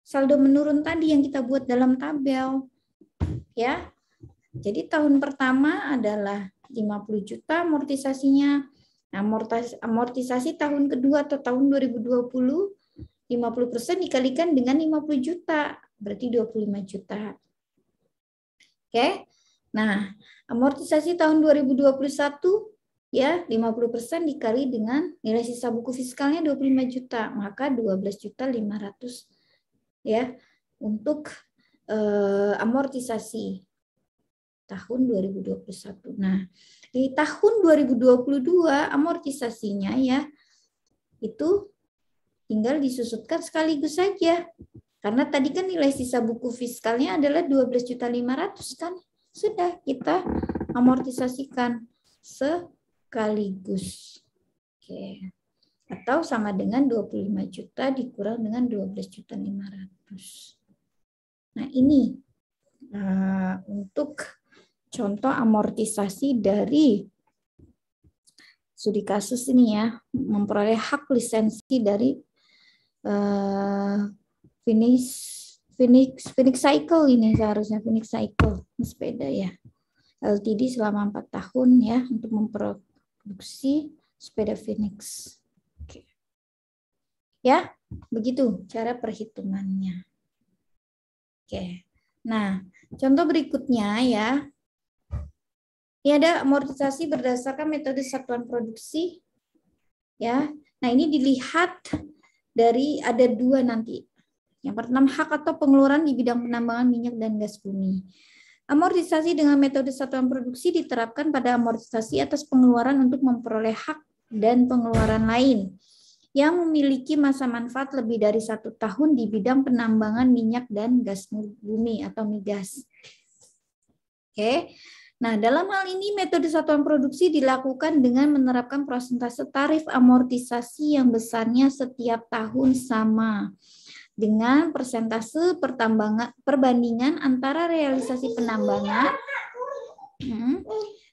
saldo menurun tadi yang kita buat dalam tabel. Ya. Jadi tahun pertama adalah 50 juta amortisasinya. Nah, amortisasi tahun kedua atau tahun 2020, 50% dikalikan dengan 50 juta, berarti 25 juta. Oke. Nah, amortisasi tahun 2021 ya 50% dikali dengan nilai sisa buku fiskalnya 25 juta, maka 12.500.000 ya untuk amortisasi tahun 2021. Nah, di tahun 2022 amortisasinya ya itu tinggal disusutkan sekaligus saja. Karena tadi kan nilai sisa buku fiskalnya adalah 12.500.000 kan. Sudah kita amortisasikan sekaligus. Oke. Atau sama dengan 25 juta dikurang dengan 12.500.000. Nah, ini untuk contoh amortisasi dari studi kasus ini ya, memperoleh hak lisensi dari Phoenix Cycle ini, seharusnya Phoenix Cycle sepeda ya, LTD selama 4 tahun ya untuk memproduksi sepeda Phoenix. Oke. Ya, begitu cara perhitungannya. Oke. Nah, contoh berikutnya ya. Ini ada amortisasi berdasarkan metode satuan produksi. Ya. Nah, ini dilihat dari ada 2 nanti. Yang pertama, hak atau pengeluaran di bidang penambangan minyak dan gas bumi. Amortisasi dengan metode satuan produksi diterapkan pada amortisasi atas pengeluaran untuk memperoleh hak dan pengeluaran lain yang memiliki masa manfaat lebih dari 1 tahun di bidang penambangan minyak dan gas bumi atau migas. Oke. Nah, dalam hal ini metode satuan produksi dilakukan dengan menerapkan persentase tarif amortisasi yang besarnya setiap tahun sama dengan persentase perbandingan antara realisasi penambangan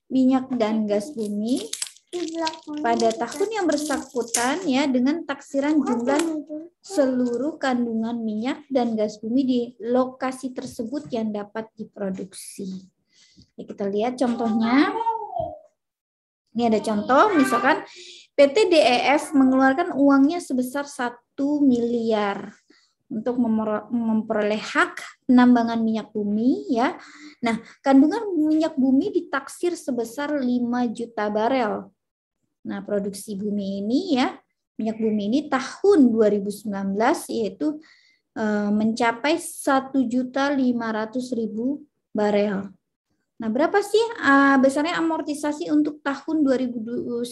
minyak dan gas bumi pada tahun yang bersangkutan ya dengan taksiran jumlah seluruh kandungan minyak dan gas bumi di lokasi tersebut yang dapat diproduksi. Ya, kita lihat contohnya. Ini ada contoh, misalkan PT DEF mengeluarkan uangnya sebesar 1 miliar untuk memperoleh hak penambangan minyak bumi ya. Nah, kandungan minyak bumi ditaksir sebesar 5 juta barel. Nah, produksi bumi ini ya, minyak bumi ini tahun 2019 yaitu mencapai 1.500.000 barel. Nah, berapa sih besarnya amortisasi untuk tahun 2019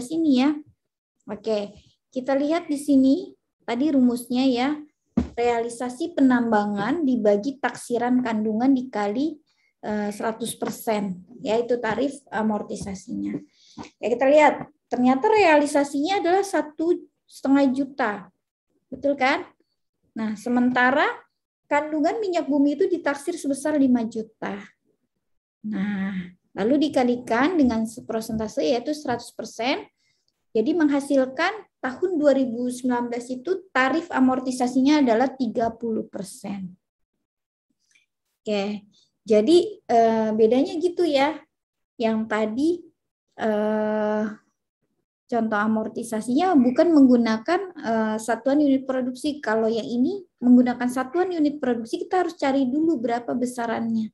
ini ya? Oke, kita lihat di sini tadi rumusnya ya. Realisasi penambangan dibagi taksiran kandungan dikali 100%, yaitu tarif amortisasinya. Ya, kita lihat, ternyata realisasinya adalah 1,5 juta. Betul kan? Nah, sementara kandungan minyak bumi itu ditaksir sebesar 5 juta. Nah, lalu dikalikan dengan persentase yaitu 100%. Jadi menghasilkan tahun 2019 itu tarif amortisasinya adalah 30%. Oke, jadi bedanya gitu ya. Yang tadi contoh amortisasinya bukan menggunakan satuan unit produksi. Kalau yang ini menggunakan satuan unit produksi, kita harus cari dulu berapa besarannya.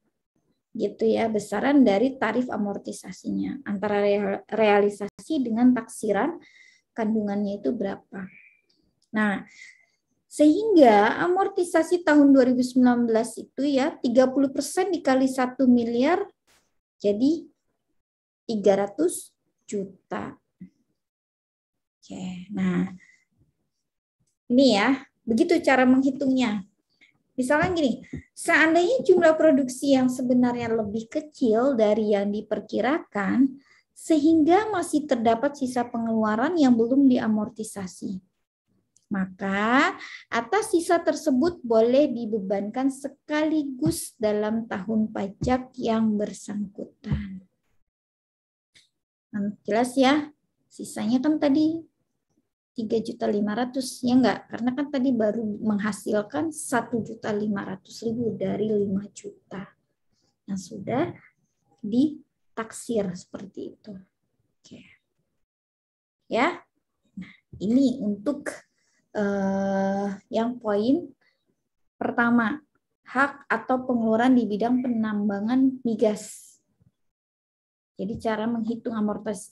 Gitu ya, besaran dari tarif amortisasinya antara realisasi dengan taksiran kandungannya itu berapa. Nah, sehingga amortisasi tahun 2019 itu ya 30% dikali 1 miliar jadi 300 juta. Oke, nah ini ya, begitu cara menghitungnya. Misalnya gini, seandainya jumlah produksi yang sebenarnya lebih kecil dari yang diperkirakan, sehingga masih terdapat sisa pengeluaran yang belum diamortisasi. Maka atas sisa tersebut boleh dibebankan sekaligus dalam tahun pajak yang bersangkutan. Nah, jelas ya, sisanya kan tadi 3.500.000 ya enggak, karena kan tadi baru menghasilkan 1.500.000 dari 5 juta yang sudah ditaksir seperti itu. Oke. Ya. Nah, ini untuk yang poin pertama, hak atau pengeluaran di bidang penambangan migas. Jadi cara menghitung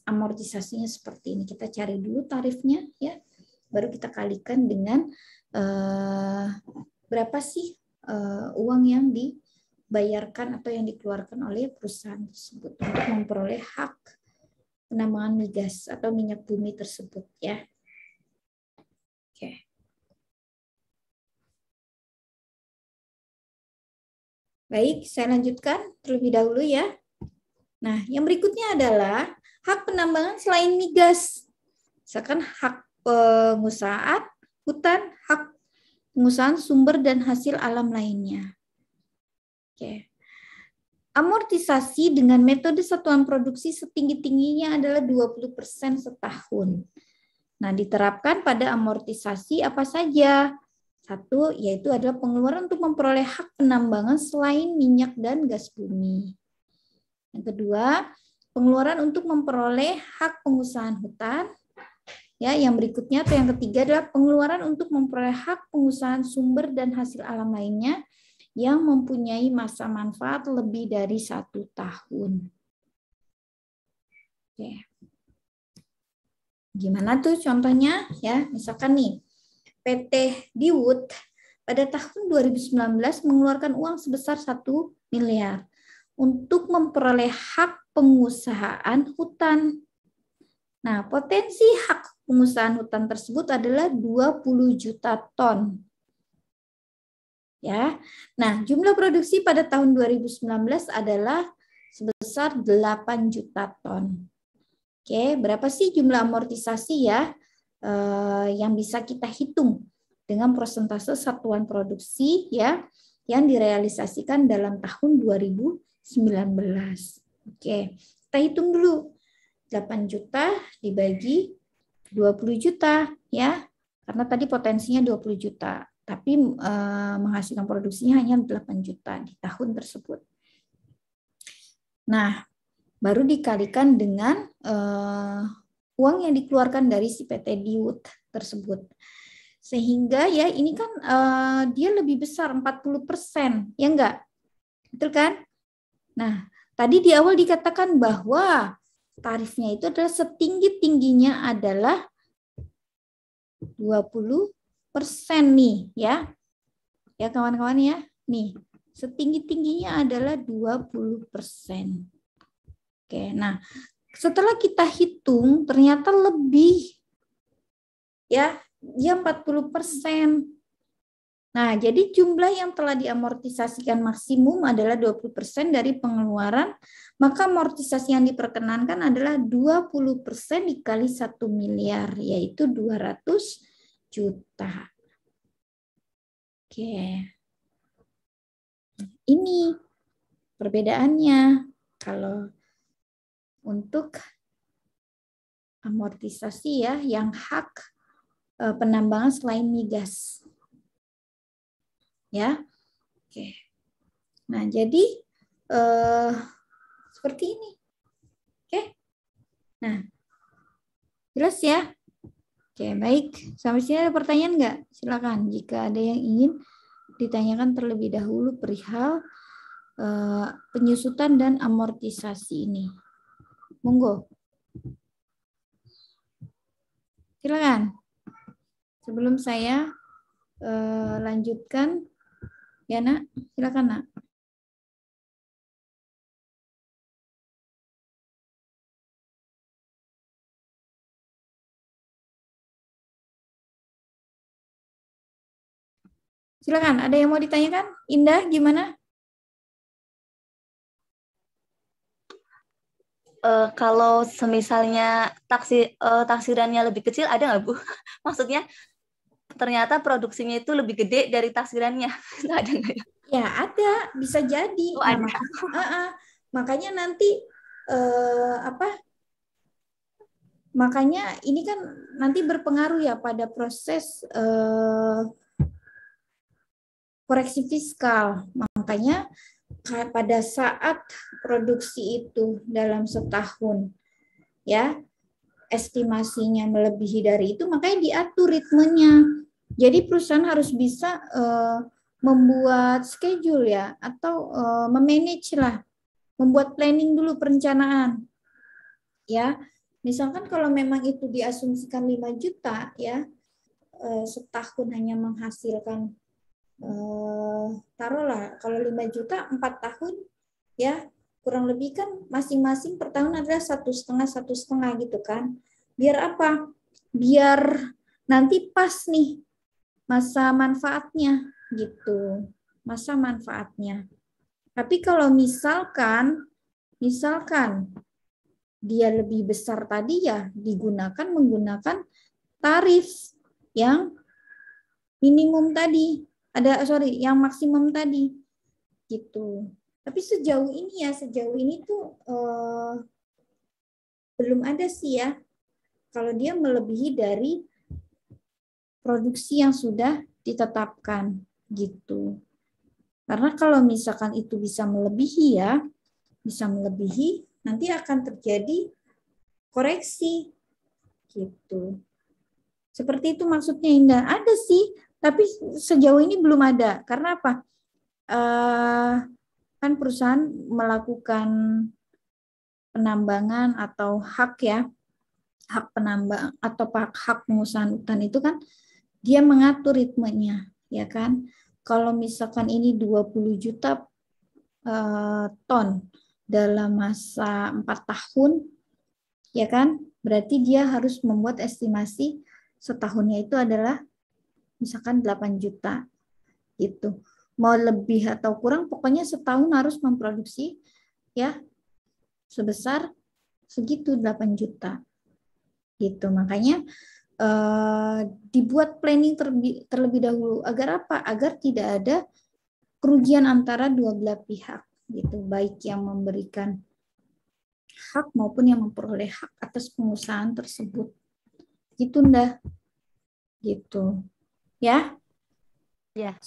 amortisasinya seperti ini. Kita cari dulu tarifnya ya. Baru kita kalikan dengan berapa sih uang yang dibayarkan atau yang dikeluarkan oleh perusahaan tersebut untuk memperoleh hak penambangan migas atau minyak bumi tersebut ya. Oke. Baik, saya lanjutkan terlebih dahulu ya. Nah, yang berikutnya adalah hak penambangan selain migas. Misalkan hak pengusahaan hutan, hak pengusahaan sumber dan hasil alam lainnya. Oke. amortisasi dengan metode satuan produksi setinggi-tingginya adalah 20% setahun. Nah, diterapkan pada amortisasi apa saja? Satu, yaitu adalah pengeluaran untuk memperoleh hak penambangan selain minyak dan gas bumi. Yang kedua, pengeluaran untuk memperoleh hak pengusahaan hutan. Ya, yang berikutnya atau yang ketiga adalah pengeluaran untuk memperoleh hak pengusahaan sumber dan hasil alam lainnya yang mempunyai masa manfaat lebih dari 1 tahun. Oke. Gimana tuh contohnya? Ya, misalkan nih, PT Diwood pada tahun 2019 mengeluarkan uang sebesar 1 miliar untuk memperoleh hak pengusahaan hutan. Nah, potensi hak pengusahaan hutan tersebut adalah 20 juta ton. Ya. Nah, jumlah produksi pada tahun 2019 adalah sebesar 8 juta ton. Oke, berapa sih jumlah amortisasi ya yang bisa kita hitung dengan persentase satuan produksi ya yang direalisasikan dalam tahun 2019. Oke, kita hitung dulu. 8 juta dibagi 20 juta ya. Karena tadi potensinya 20 juta. Tapi menghasilkan produksinya hanya 8 juta di tahun tersebut. Nah, baru dikalikan dengan uang yang dikeluarkan dari si PT Diwood tersebut. Sehingga ya ini kan dia lebih besar 40%, ya enggak? Betul kan? Nah, tadi di awal dikatakan bahwa tarifnya itu adalah setinggi-tingginya adalah 20% nih ya. Ya kawan-kawan ya. Nih, setinggi-tingginya adalah 20%. Oke, nah setelah kita hitung ternyata lebih ya, dia 40%. Nah, jadi jumlah yang telah diamortisasikan maksimum adalah 20% dari pengeluaran, maka amortisasi yang diperkenankan adalah 20% dikali 1 miliar, yaitu 200 juta. Oke. Ini perbedaannya. Kalau untuk amortisasi ya, yang hak penambangan selain migas. Ya, oke. Nah, jadi seperti ini. Oke. Nah, jelas ya. Oke, baik. Sampai sini ada pertanyaan nggak? Silakan. Jika ada yang ingin ditanyakan terlebih dahulu perihal penyusutan dan amortisasi ini. Monggo. Silakan. Sebelum saya lanjutkan. Ya, Nak. Silakan, Nak. Silakan, ada yang mau ditanyakan? Indah, gimana? Kalau semisalnya taksirannya lebih kecil, ada nggak, Bu? Maksudnya, ternyata produksinya itu lebih gede dari taksirannya. Ada nggak ya? Ya, ada. Bisa jadi. Oh, ada. Makanya nanti makanya ini kan nanti berpengaruh ya pada proses koreksi fiskal. Makanya pada saat produksi itu dalam setahun ya estimasinya melebihi dari itu, makanya diatur ritmenya. Jadi perusahaan harus bisa membuat schedule ya, atau memanage lah, membuat planning dulu, perencanaan. Ya, misalkan kalau memang itu diasumsikan 5 juta ya, setahun hanya menghasilkan taruhlah kalau 5 juta 4 tahun ya, kurang lebih kan masing-masing per tahun adalah 1,5 gitu kan. Biar apa? Biar nanti pas nih masa manfaatnya gitu. Masa manfaatnya. Tapi kalau misalkan dia lebih besar tadi ya menggunakan tarif yang minimum tadi. Yang maksimum tadi. Gitu. Tapi sejauh ini tuh belum ada sih ya. Kalau dia melebihi dari produksi yang sudah ditetapkan gitu. Karena kalau misalkan itu bisa melebihi, nanti akan terjadi koreksi gitu. Seperti itu maksudnya, Indah. Ada sih, tapi sejauh ini belum ada. Karena apa? Kan perusahaan melakukan penambangan atau hak penambang atau hak pengusahaan hutan itu kan dia mengatur ritmenya, ya kan? Kalau misalkan ini 20 juta ton dalam masa 4 tahun, ya kan? Berarti dia harus membuat estimasi setahunnya itu adalah misalkan 8 juta gitu. Mau lebih atau kurang, pokoknya setahun harus memproduksi ya sebesar segitu 8 juta. Gitu. Makanya dibuat planning terlebih dahulu. Agar apa? Agar tidak ada kerugian antara dua belah pihak gitu, baik yang memberikan hak maupun yang memperoleh hak atas pengusahaan tersebut. Gitu, Ndah. Gitu. Ya? Ya.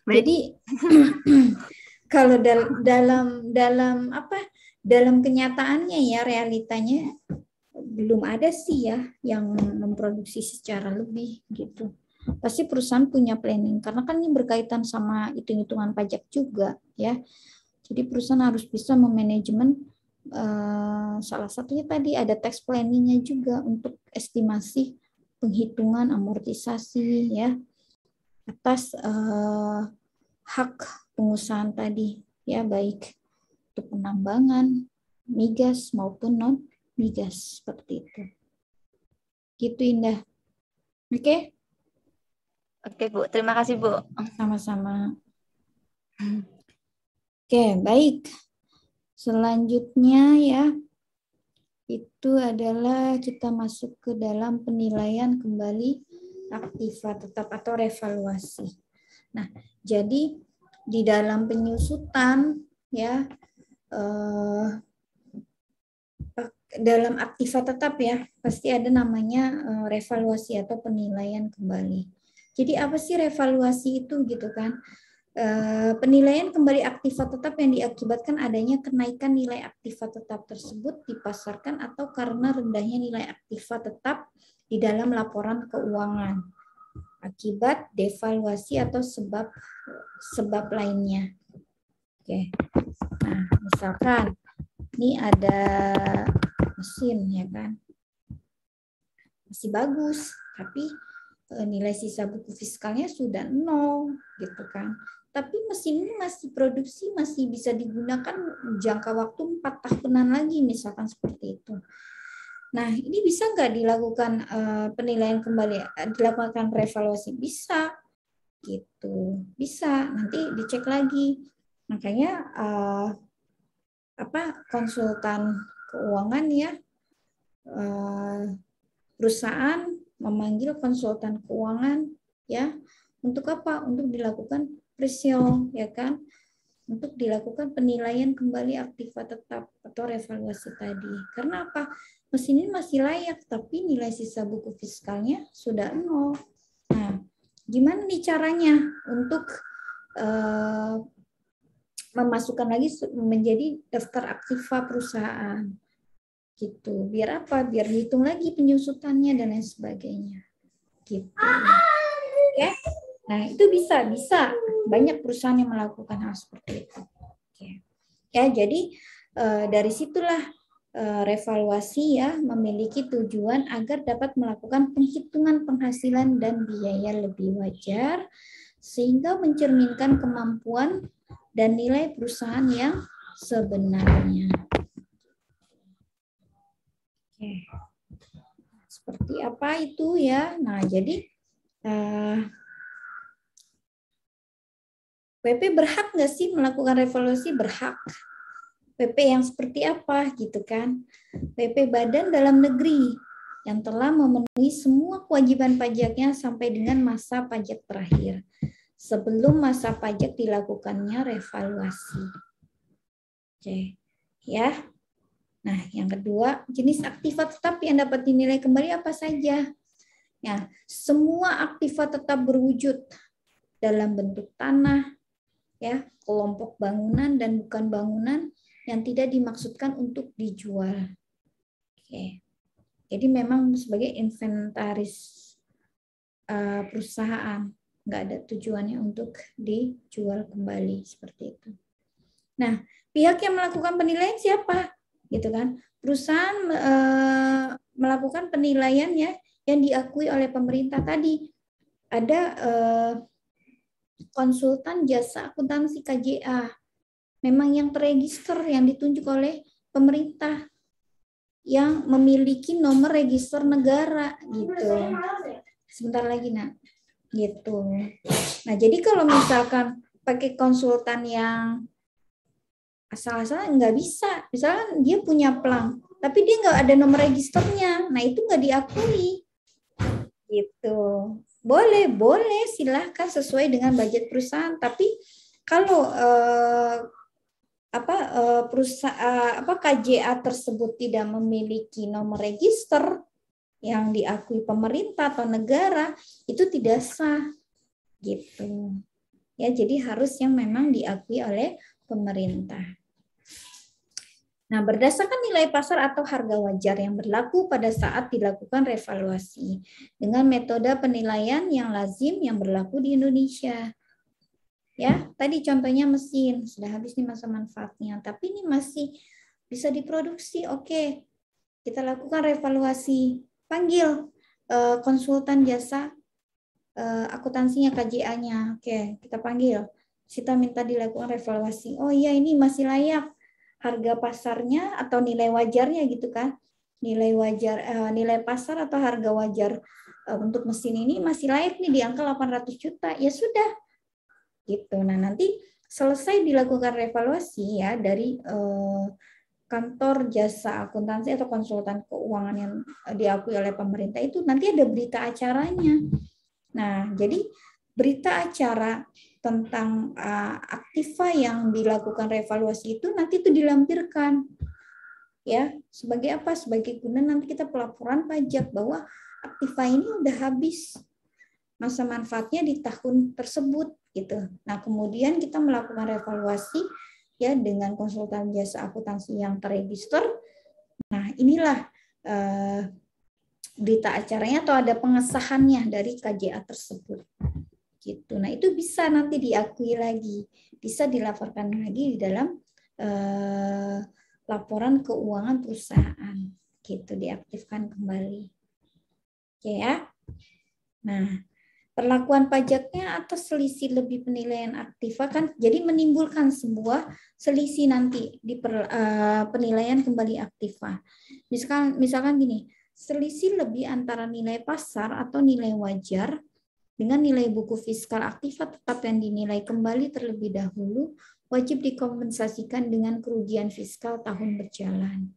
Jadi kalau dalam kenyataannya ya, realitanya belum ada sih ya yang memproduksi secara lebih gitu. Pasti perusahaan punya planning karena kan ini berkaitan sama hitung-hitungan pajak juga ya. Jadi perusahaan harus bisa memanajemen salah satunya tadi ada tax planning-nya juga untuk estimasi penghitungan amortisasi ya atas hak pengusahaan tadi ya, baik untuk penambangan, migas maupun non migas seperti itu. Gitu, Indah. Oke? Oke, Bu. Terima kasih, Bu. Sama-sama. Oke, baik. Selanjutnya ya, itu adalah kita masuk ke dalam penilaian kembali aktiva tetap atau revaluasi. Nah, jadi di dalam penyusutan ya, dalam aktiva tetap ya, pasti ada namanya revaluasi atau penilaian kembali. Jadi apa sih revaluasi itu gitu kan? Penilaian kembali aktiva tetap yang diakibatkan adanya kenaikan nilai aktiva tetap tersebut dipasarkan atau karena rendahnya nilai aktiva tetap di dalam laporan keuangan akibat devaluasi atau sebab lainnya. Oke. Nah, misalkan ini ada mesin ya kan, masih bagus, tapi nilai sisa buku fiskalnya sudah 0 gitu kan. Tapi mesin ini masih produksi, masih bisa digunakan jangka waktu 4 tahunan lagi misalkan seperti itu. Nah, ini bisa nggak dilakukan penilaian kembali, dilakukan revaluasi? Bisa, gitu. Bisa, nanti dicek lagi. Makanya konsultan keuangan ya, perusahaan memanggil konsultan keuangan ya, untuk apa? Untuk dilakukan presio ya kan, untuk dilakukan penilaian kembali aktiva tetap atau revaluasi tadi. Karena apa? Mesin ini masih layak tapi nilai sisa buku fiskalnya sudah 0. Nah, gimana nih caranya untuk memasukkan lagi menjadi daftar aktiva perusahaan gitu? Biar apa? Biar dihitung lagi penyusutannya dan lain sebagainya gitu. Oke? Nah, itu bisa banyak perusahaan yang melakukan hal seperti itu. Oke. Ya, jadi dari situlah revaluasi ya memiliki tujuan agar dapat melakukan penghitungan penghasilan dan biaya lebih wajar sehingga mencerminkan kemampuan dan nilai perusahaan yang sebenarnya. Oke. Seperti apa itu ya? Nah, jadi PP berhak nggak sih melakukan revaluasi? Berhak. PP yang seperti apa gitu kan? PP badan dalam negeri yang telah memenuhi semua kewajiban pajaknya sampai dengan masa pajak terakhir sebelum masa pajak dilakukannya revaluasi. Oke, ya. Nah, yang kedua, jenis aktiva tetap yang dapat dinilai kembali apa saja? Ya, semua aktiva tetap berwujud dalam bentuk tanah, ya, kelompok bangunan dan bukan bangunan yang tidak dimaksudkan untuk dijual. Oke. Jadi memang sebagai inventaris perusahaan, nggak ada tujuannya untuk dijual kembali seperti itu. Nah, pihak yang melakukan penilaian siapa? Gitu kan? Perusahaan melakukan penilaian ya yang diakui oleh pemerintah tadi. Ada konsultan jasa akuntansi KJA. Memang yang terregister yang ditunjuk oleh pemerintah yang memiliki nomor register negara gitu. Sebentar lagi, Nak. Gitu. Nah, jadi kalau misalkan pakai konsultan yang asal-asalan nggak bisa. Misalnya dia punya plang, tapi dia nggak ada nomor registernya. Nah, itu nggak diakui. Gitu. Boleh, silahkan sesuai dengan budget perusahaan. Tapi kalau KJA tersebut tidak memiliki nomor register yang diakui pemerintah atau negara, itu tidak sah. Gitu. Ya, jadi harus yang memang diakui oleh pemerintah. Nah, berdasarkan nilai pasar atau harga wajar yang berlaku pada saat dilakukan revaluasi dengan metode penilaian yang lazim yang berlaku di Indonesia. Ya, tadi contohnya mesin sudah habis nih masa manfaatnya, tapi ini masih bisa diproduksi. Oke, kita lakukan revaluasi. Panggil konsultan jasa akuntansinya, KJA-nya. Oke, kita panggil. Kita minta dilakukan revaluasi. Oh iya, ini masih layak. Harga pasarnya atau nilai wajarnya gitu kan, nilai wajar nilai pasar atau harga wajar untuk mesin ini masih layak nih di angka 800 juta, ya sudah gitu. Nah, nanti selesai dilakukan revaluasi ya dari kantor jasa akuntansi atau konsultan keuangan yang diakui oleh pemerintah, itu nanti ada berita acaranya. Nah, jadi berita acara tentang aktiva yang dilakukan revaluasi itu nanti itu dilampirkan ya, sebagai apa? Sebagai guna nanti kita pelaporan pajak bahwa aktiva ini udah habis masa manfaatnya di tahun tersebut gitu. Nah, kemudian kita melakukan revaluasi ya dengan konsultan jasa akuntansi yang terregister. Nah, inilah berita acaranya atau ada pengesahannya dari KJA tersebut. Gitu. Nah, itu bisa nanti diakui lagi, bisa dilaporkan lagi di dalam laporan keuangan perusahaan, gitu, diaktifkan kembali. Oke ya. Nah, perlakuan pajaknya atas selisih lebih penilaian aktiva kan jadi menimbulkan sebuah selisih nanti di penilaian kembali aktiva. Misalkan gini, selisih lebih antara nilai pasar atau nilai wajar dengan nilai buku fiskal aktiva tetap yang dinilai kembali terlebih dahulu wajib dikompensasikan dengan kerugian fiskal tahun berjalan.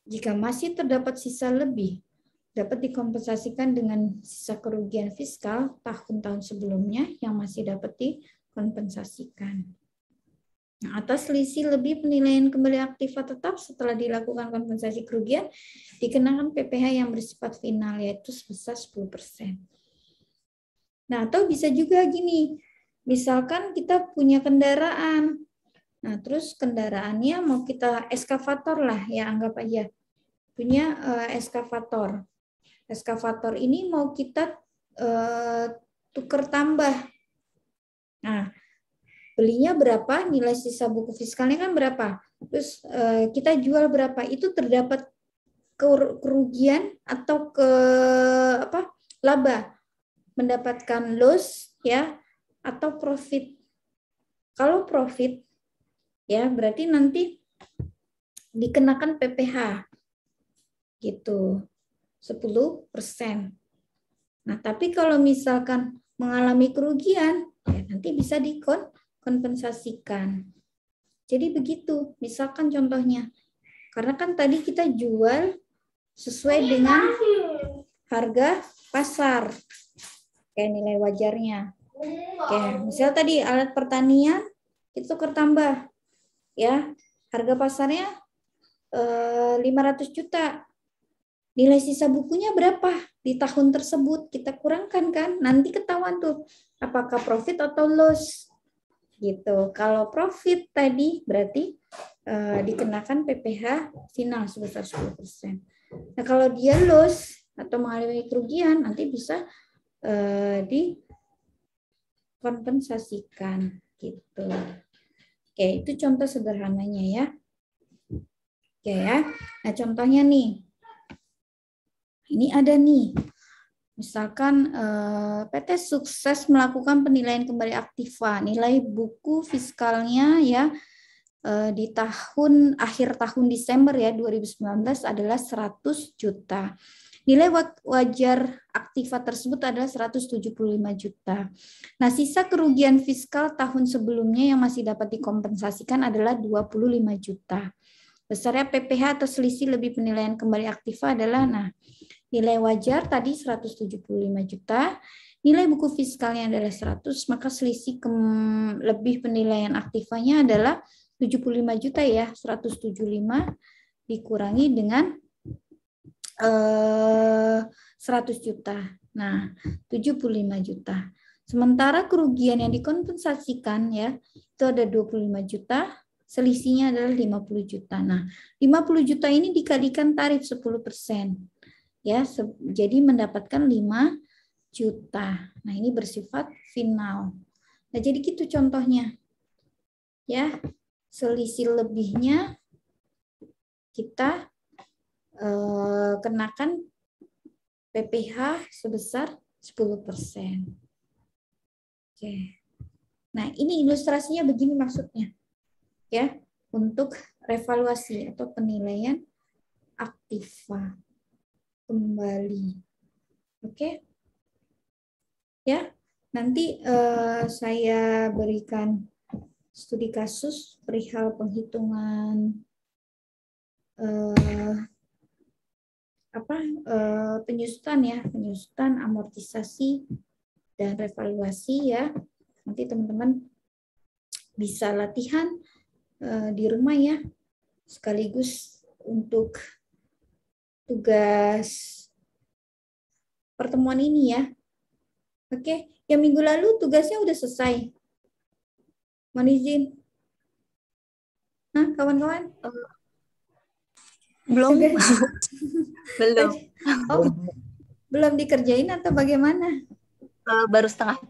Jika masih terdapat sisa lebih, dapat dikompensasikan dengan sisa kerugian fiskal tahun-tahun sebelumnya yang masih dapat dikompensasikan. Nah, atas selisih lebih penilaian kembali aktiva tetap setelah dilakukan kompensasi kerugian dikenakan PPh yang bersifat final, yaitu sebesar 10%. Nah, atau bisa juga gini, misalkan kita punya kendaraan, nah terus kendaraannya mau kita eskavator lah ya, anggap aja punya eskavator. Eskavator ini mau kita tuker tambah. Nah, belinya berapa, nilai sisa buku fiskalnya kan berapa, terus kita jual berapa, itu terdapat kerugian atau laba, mendapatkan loss ya atau profit. Kalau profit ya berarti nanti dikenakan PPh gitu 10%. Nah, tapi kalau misalkan mengalami kerugian ya nanti bisa dikompensasikan. Jadi begitu, misalkan contohnya. Karena kan tadi kita jual sesuai dengan harga pasar. Kayak nilai wajarnya. Oke, misal tadi alat pertanian itu tukar tambah. Ya. Harga pasarnya 500 juta. Nilai sisa bukunya berapa di tahun tersebut? Kita kurangkan kan? Nanti ketahuan tuh apakah profit atau loss. Gitu. Kalau profit tadi berarti dikenakan PPh final sebesar 10%. Nah, kalau dia loss atau mengalami kerugian nanti bisa dikompensasikan gitu. Oke, itu contoh sederhananya ya. Oke ya. Nah, contohnya nih. Ini ada nih. Misalkan PT sukses melakukan penilaian kembali aktiva, nilai buku fiskalnya ya di akhir tahun Desember ya 2019 adalah 100 juta. Nilai wajar aktiva tersebut adalah 175 juta. Nah, sisa kerugian fiskal tahun sebelumnya yang masih dapat dikompensasikan adalah 25 juta. Besarnya PPh atau selisih lebih penilaian kembali aktiva adalah nilai wajar tadi 175 juta, nilai buku fiskalnya adalah 100, maka selisih lebih penilaian aktivanya adalah 75 juta ya, 175 dikurangi dengan 100 juta. Nah, 75 juta. Sementara kerugian yang dikompensasikan ya, itu ada 25 juta, selisihnya adalah 50 juta. Nah, 50 juta ini dikalikan tarif 10%. Ya, jadi mendapatkan 5 juta. Nah, ini bersifat final. Nah, jadi gitu contohnya. Ya, selisih lebihnya kita kenakan PPh sebesar 10%. Oke. Nah, ini ilustrasinya begini maksudnya. Ya, untuk revaluasi atau penilaian aktiva kembali. Oke. Ya, nanti saya berikan studi kasus perihal penghitungan penyusutan ya, penyusutan, amortisasi dan revaluasi ya. Nanti teman-teman bisa latihan di rumah ya, sekaligus untuk tugas pertemuan ini ya. Oke, yang minggu lalu tugasnya udah selesai. Mohon izin. Nah, kawan-kawan? Belum. Belum. Oh, belum dikerjain atau bagaimana? Baru setengah.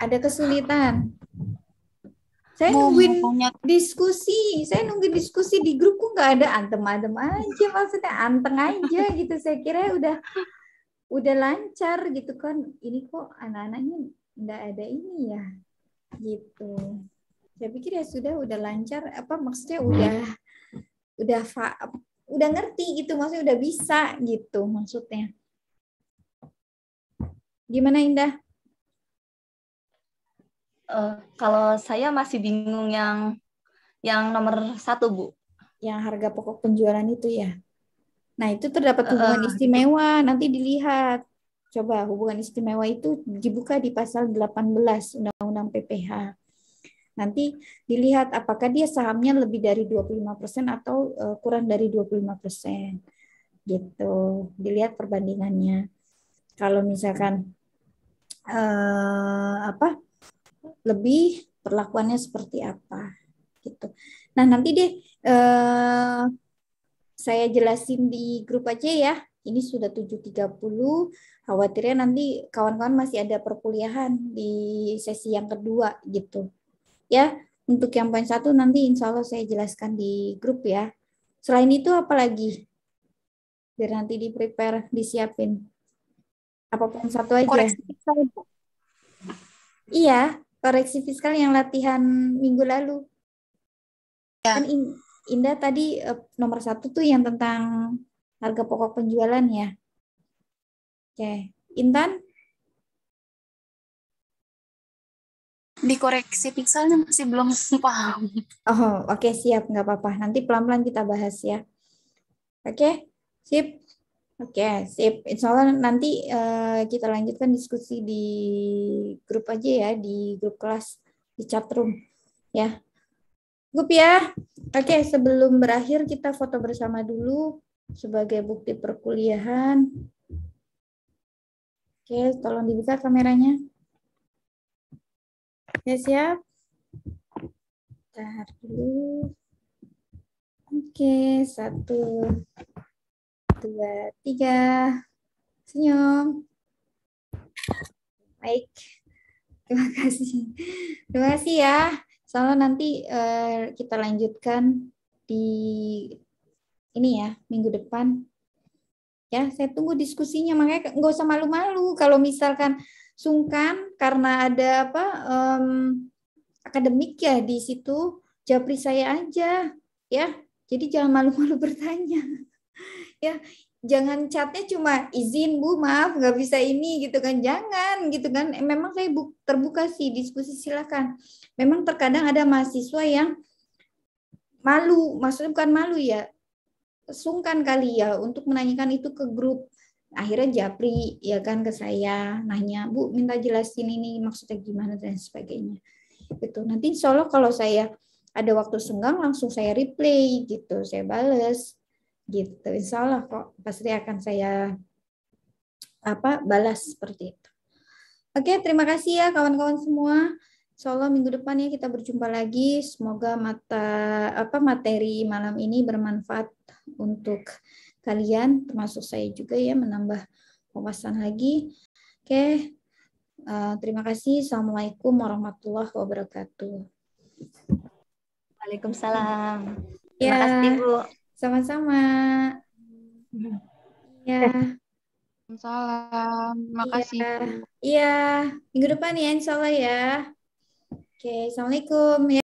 Ada kesulitan. Saya nungguin diskusi di grup kok nggak ada, antem-antem aja, maksudnya anteng aja gitu. Saya kira udah lancar gitu kan. Ini kok anak-anaknya nggak ada ini ya, gitu. Saya pikir ya sudah udah lancar, apa maksudnya udah ngerti gitu, maksudnya udah bisa gitu maksudnya. Gimana Indah? Kalau saya masih bingung yang nomor 1, Bu. Yang harga pokok penjualan itu ya. Nah, itu terdapat hubungan istimewa, nanti dilihat. Coba hubungan istimewa itu dibuka di pasal 18 Undang-Undang PPh. Nanti dilihat apakah dia sahamnya lebih dari 25% atau kurang dari 25%. Gitu. Dilihat perbandingannya. Kalau misalkan lebih perlakuannya seperti apa gitu. Nah, nanti deh saya jelasin di grup aja ya. Ini sudah 7.30. Khawatirnya nanti kawan-kawan masih ada perkuliahan di sesi yang kedua gitu. Ya, untuk yang poin 1 nanti insya Allah saya jelaskan di grup ya. Selain itu apa lagi? Biar nanti di-prepare, disiapin. Apa poin 1 aja? Koreksi fiskal, Bu. Iya, koreksi fiskal yang latihan minggu lalu. Ya. Kan Indah tadi nomor 1 tuh yang tentang harga pokok penjualan ya. Oke, Intan? Dikoreksi pikselnya masih belum paham. Oh, oke, siap, nggak apa-apa. Nanti pelan-pelan kita bahas ya. Oke, sip. Oke, sip. Insya Allah nanti kita lanjutkan diskusi di grup aja ya, di grup kelas, di chat room. Ya. Cukup ya. Oke, sebelum berakhir kita foto bersama dulu sebagai bukti perkuliahan. Oke, tolong dibuka kameranya. Ya, siap? Bentar dulu. Oke, 1, 2, 3. Senyum. Baik. Terima kasih. Terima kasih ya. Soalnya nanti kita lanjutkan di ini ya, minggu depan. Ya, saya tunggu diskusinya. Makanya nggak usah malu-malu kalau misalkan sungkan karena ada apa akademik ya di situ, japri saya aja ya. Jadi jangan malu-malu bertanya. Ya, jangan chatnya cuma izin Bu, maaf nggak bisa ini gitu kan, jangan gitu kan. Memang saya terbuka sih diskusi, silakan. Memang terkadang ada mahasiswa yang malu, maksudnya bukan malu ya, sungkan kali ya untuk menanyakan itu ke grup. Akhirnya japri ya kan ke saya, nanya Bu minta jelasin ini maksudnya gimana dan sebagainya. Gitu. Nanti insya Allah kalau saya ada waktu senggang langsung saya replay gitu, saya bales gitu. Insya Allah kok pasti akan saya balas seperti itu. Oke, terima kasih ya kawan-kawan semua. Insya Allah minggu depan ya kita berjumpa lagi. Semoga materi malam ini bermanfaat untuk kalian, termasuk saya juga ya, menambah wawasan lagi. Oke, terima kasih. Assalamualaikum warahmatullahi wabarakatuh. Waalaikumsalam. Ya, Terima kasih, Bu. sama-sama. Ya. Salam. Makasih, Iya, Bu. iya. Minggu depan ya, insya Allah ya. Oke, assalamualaikum. Ya.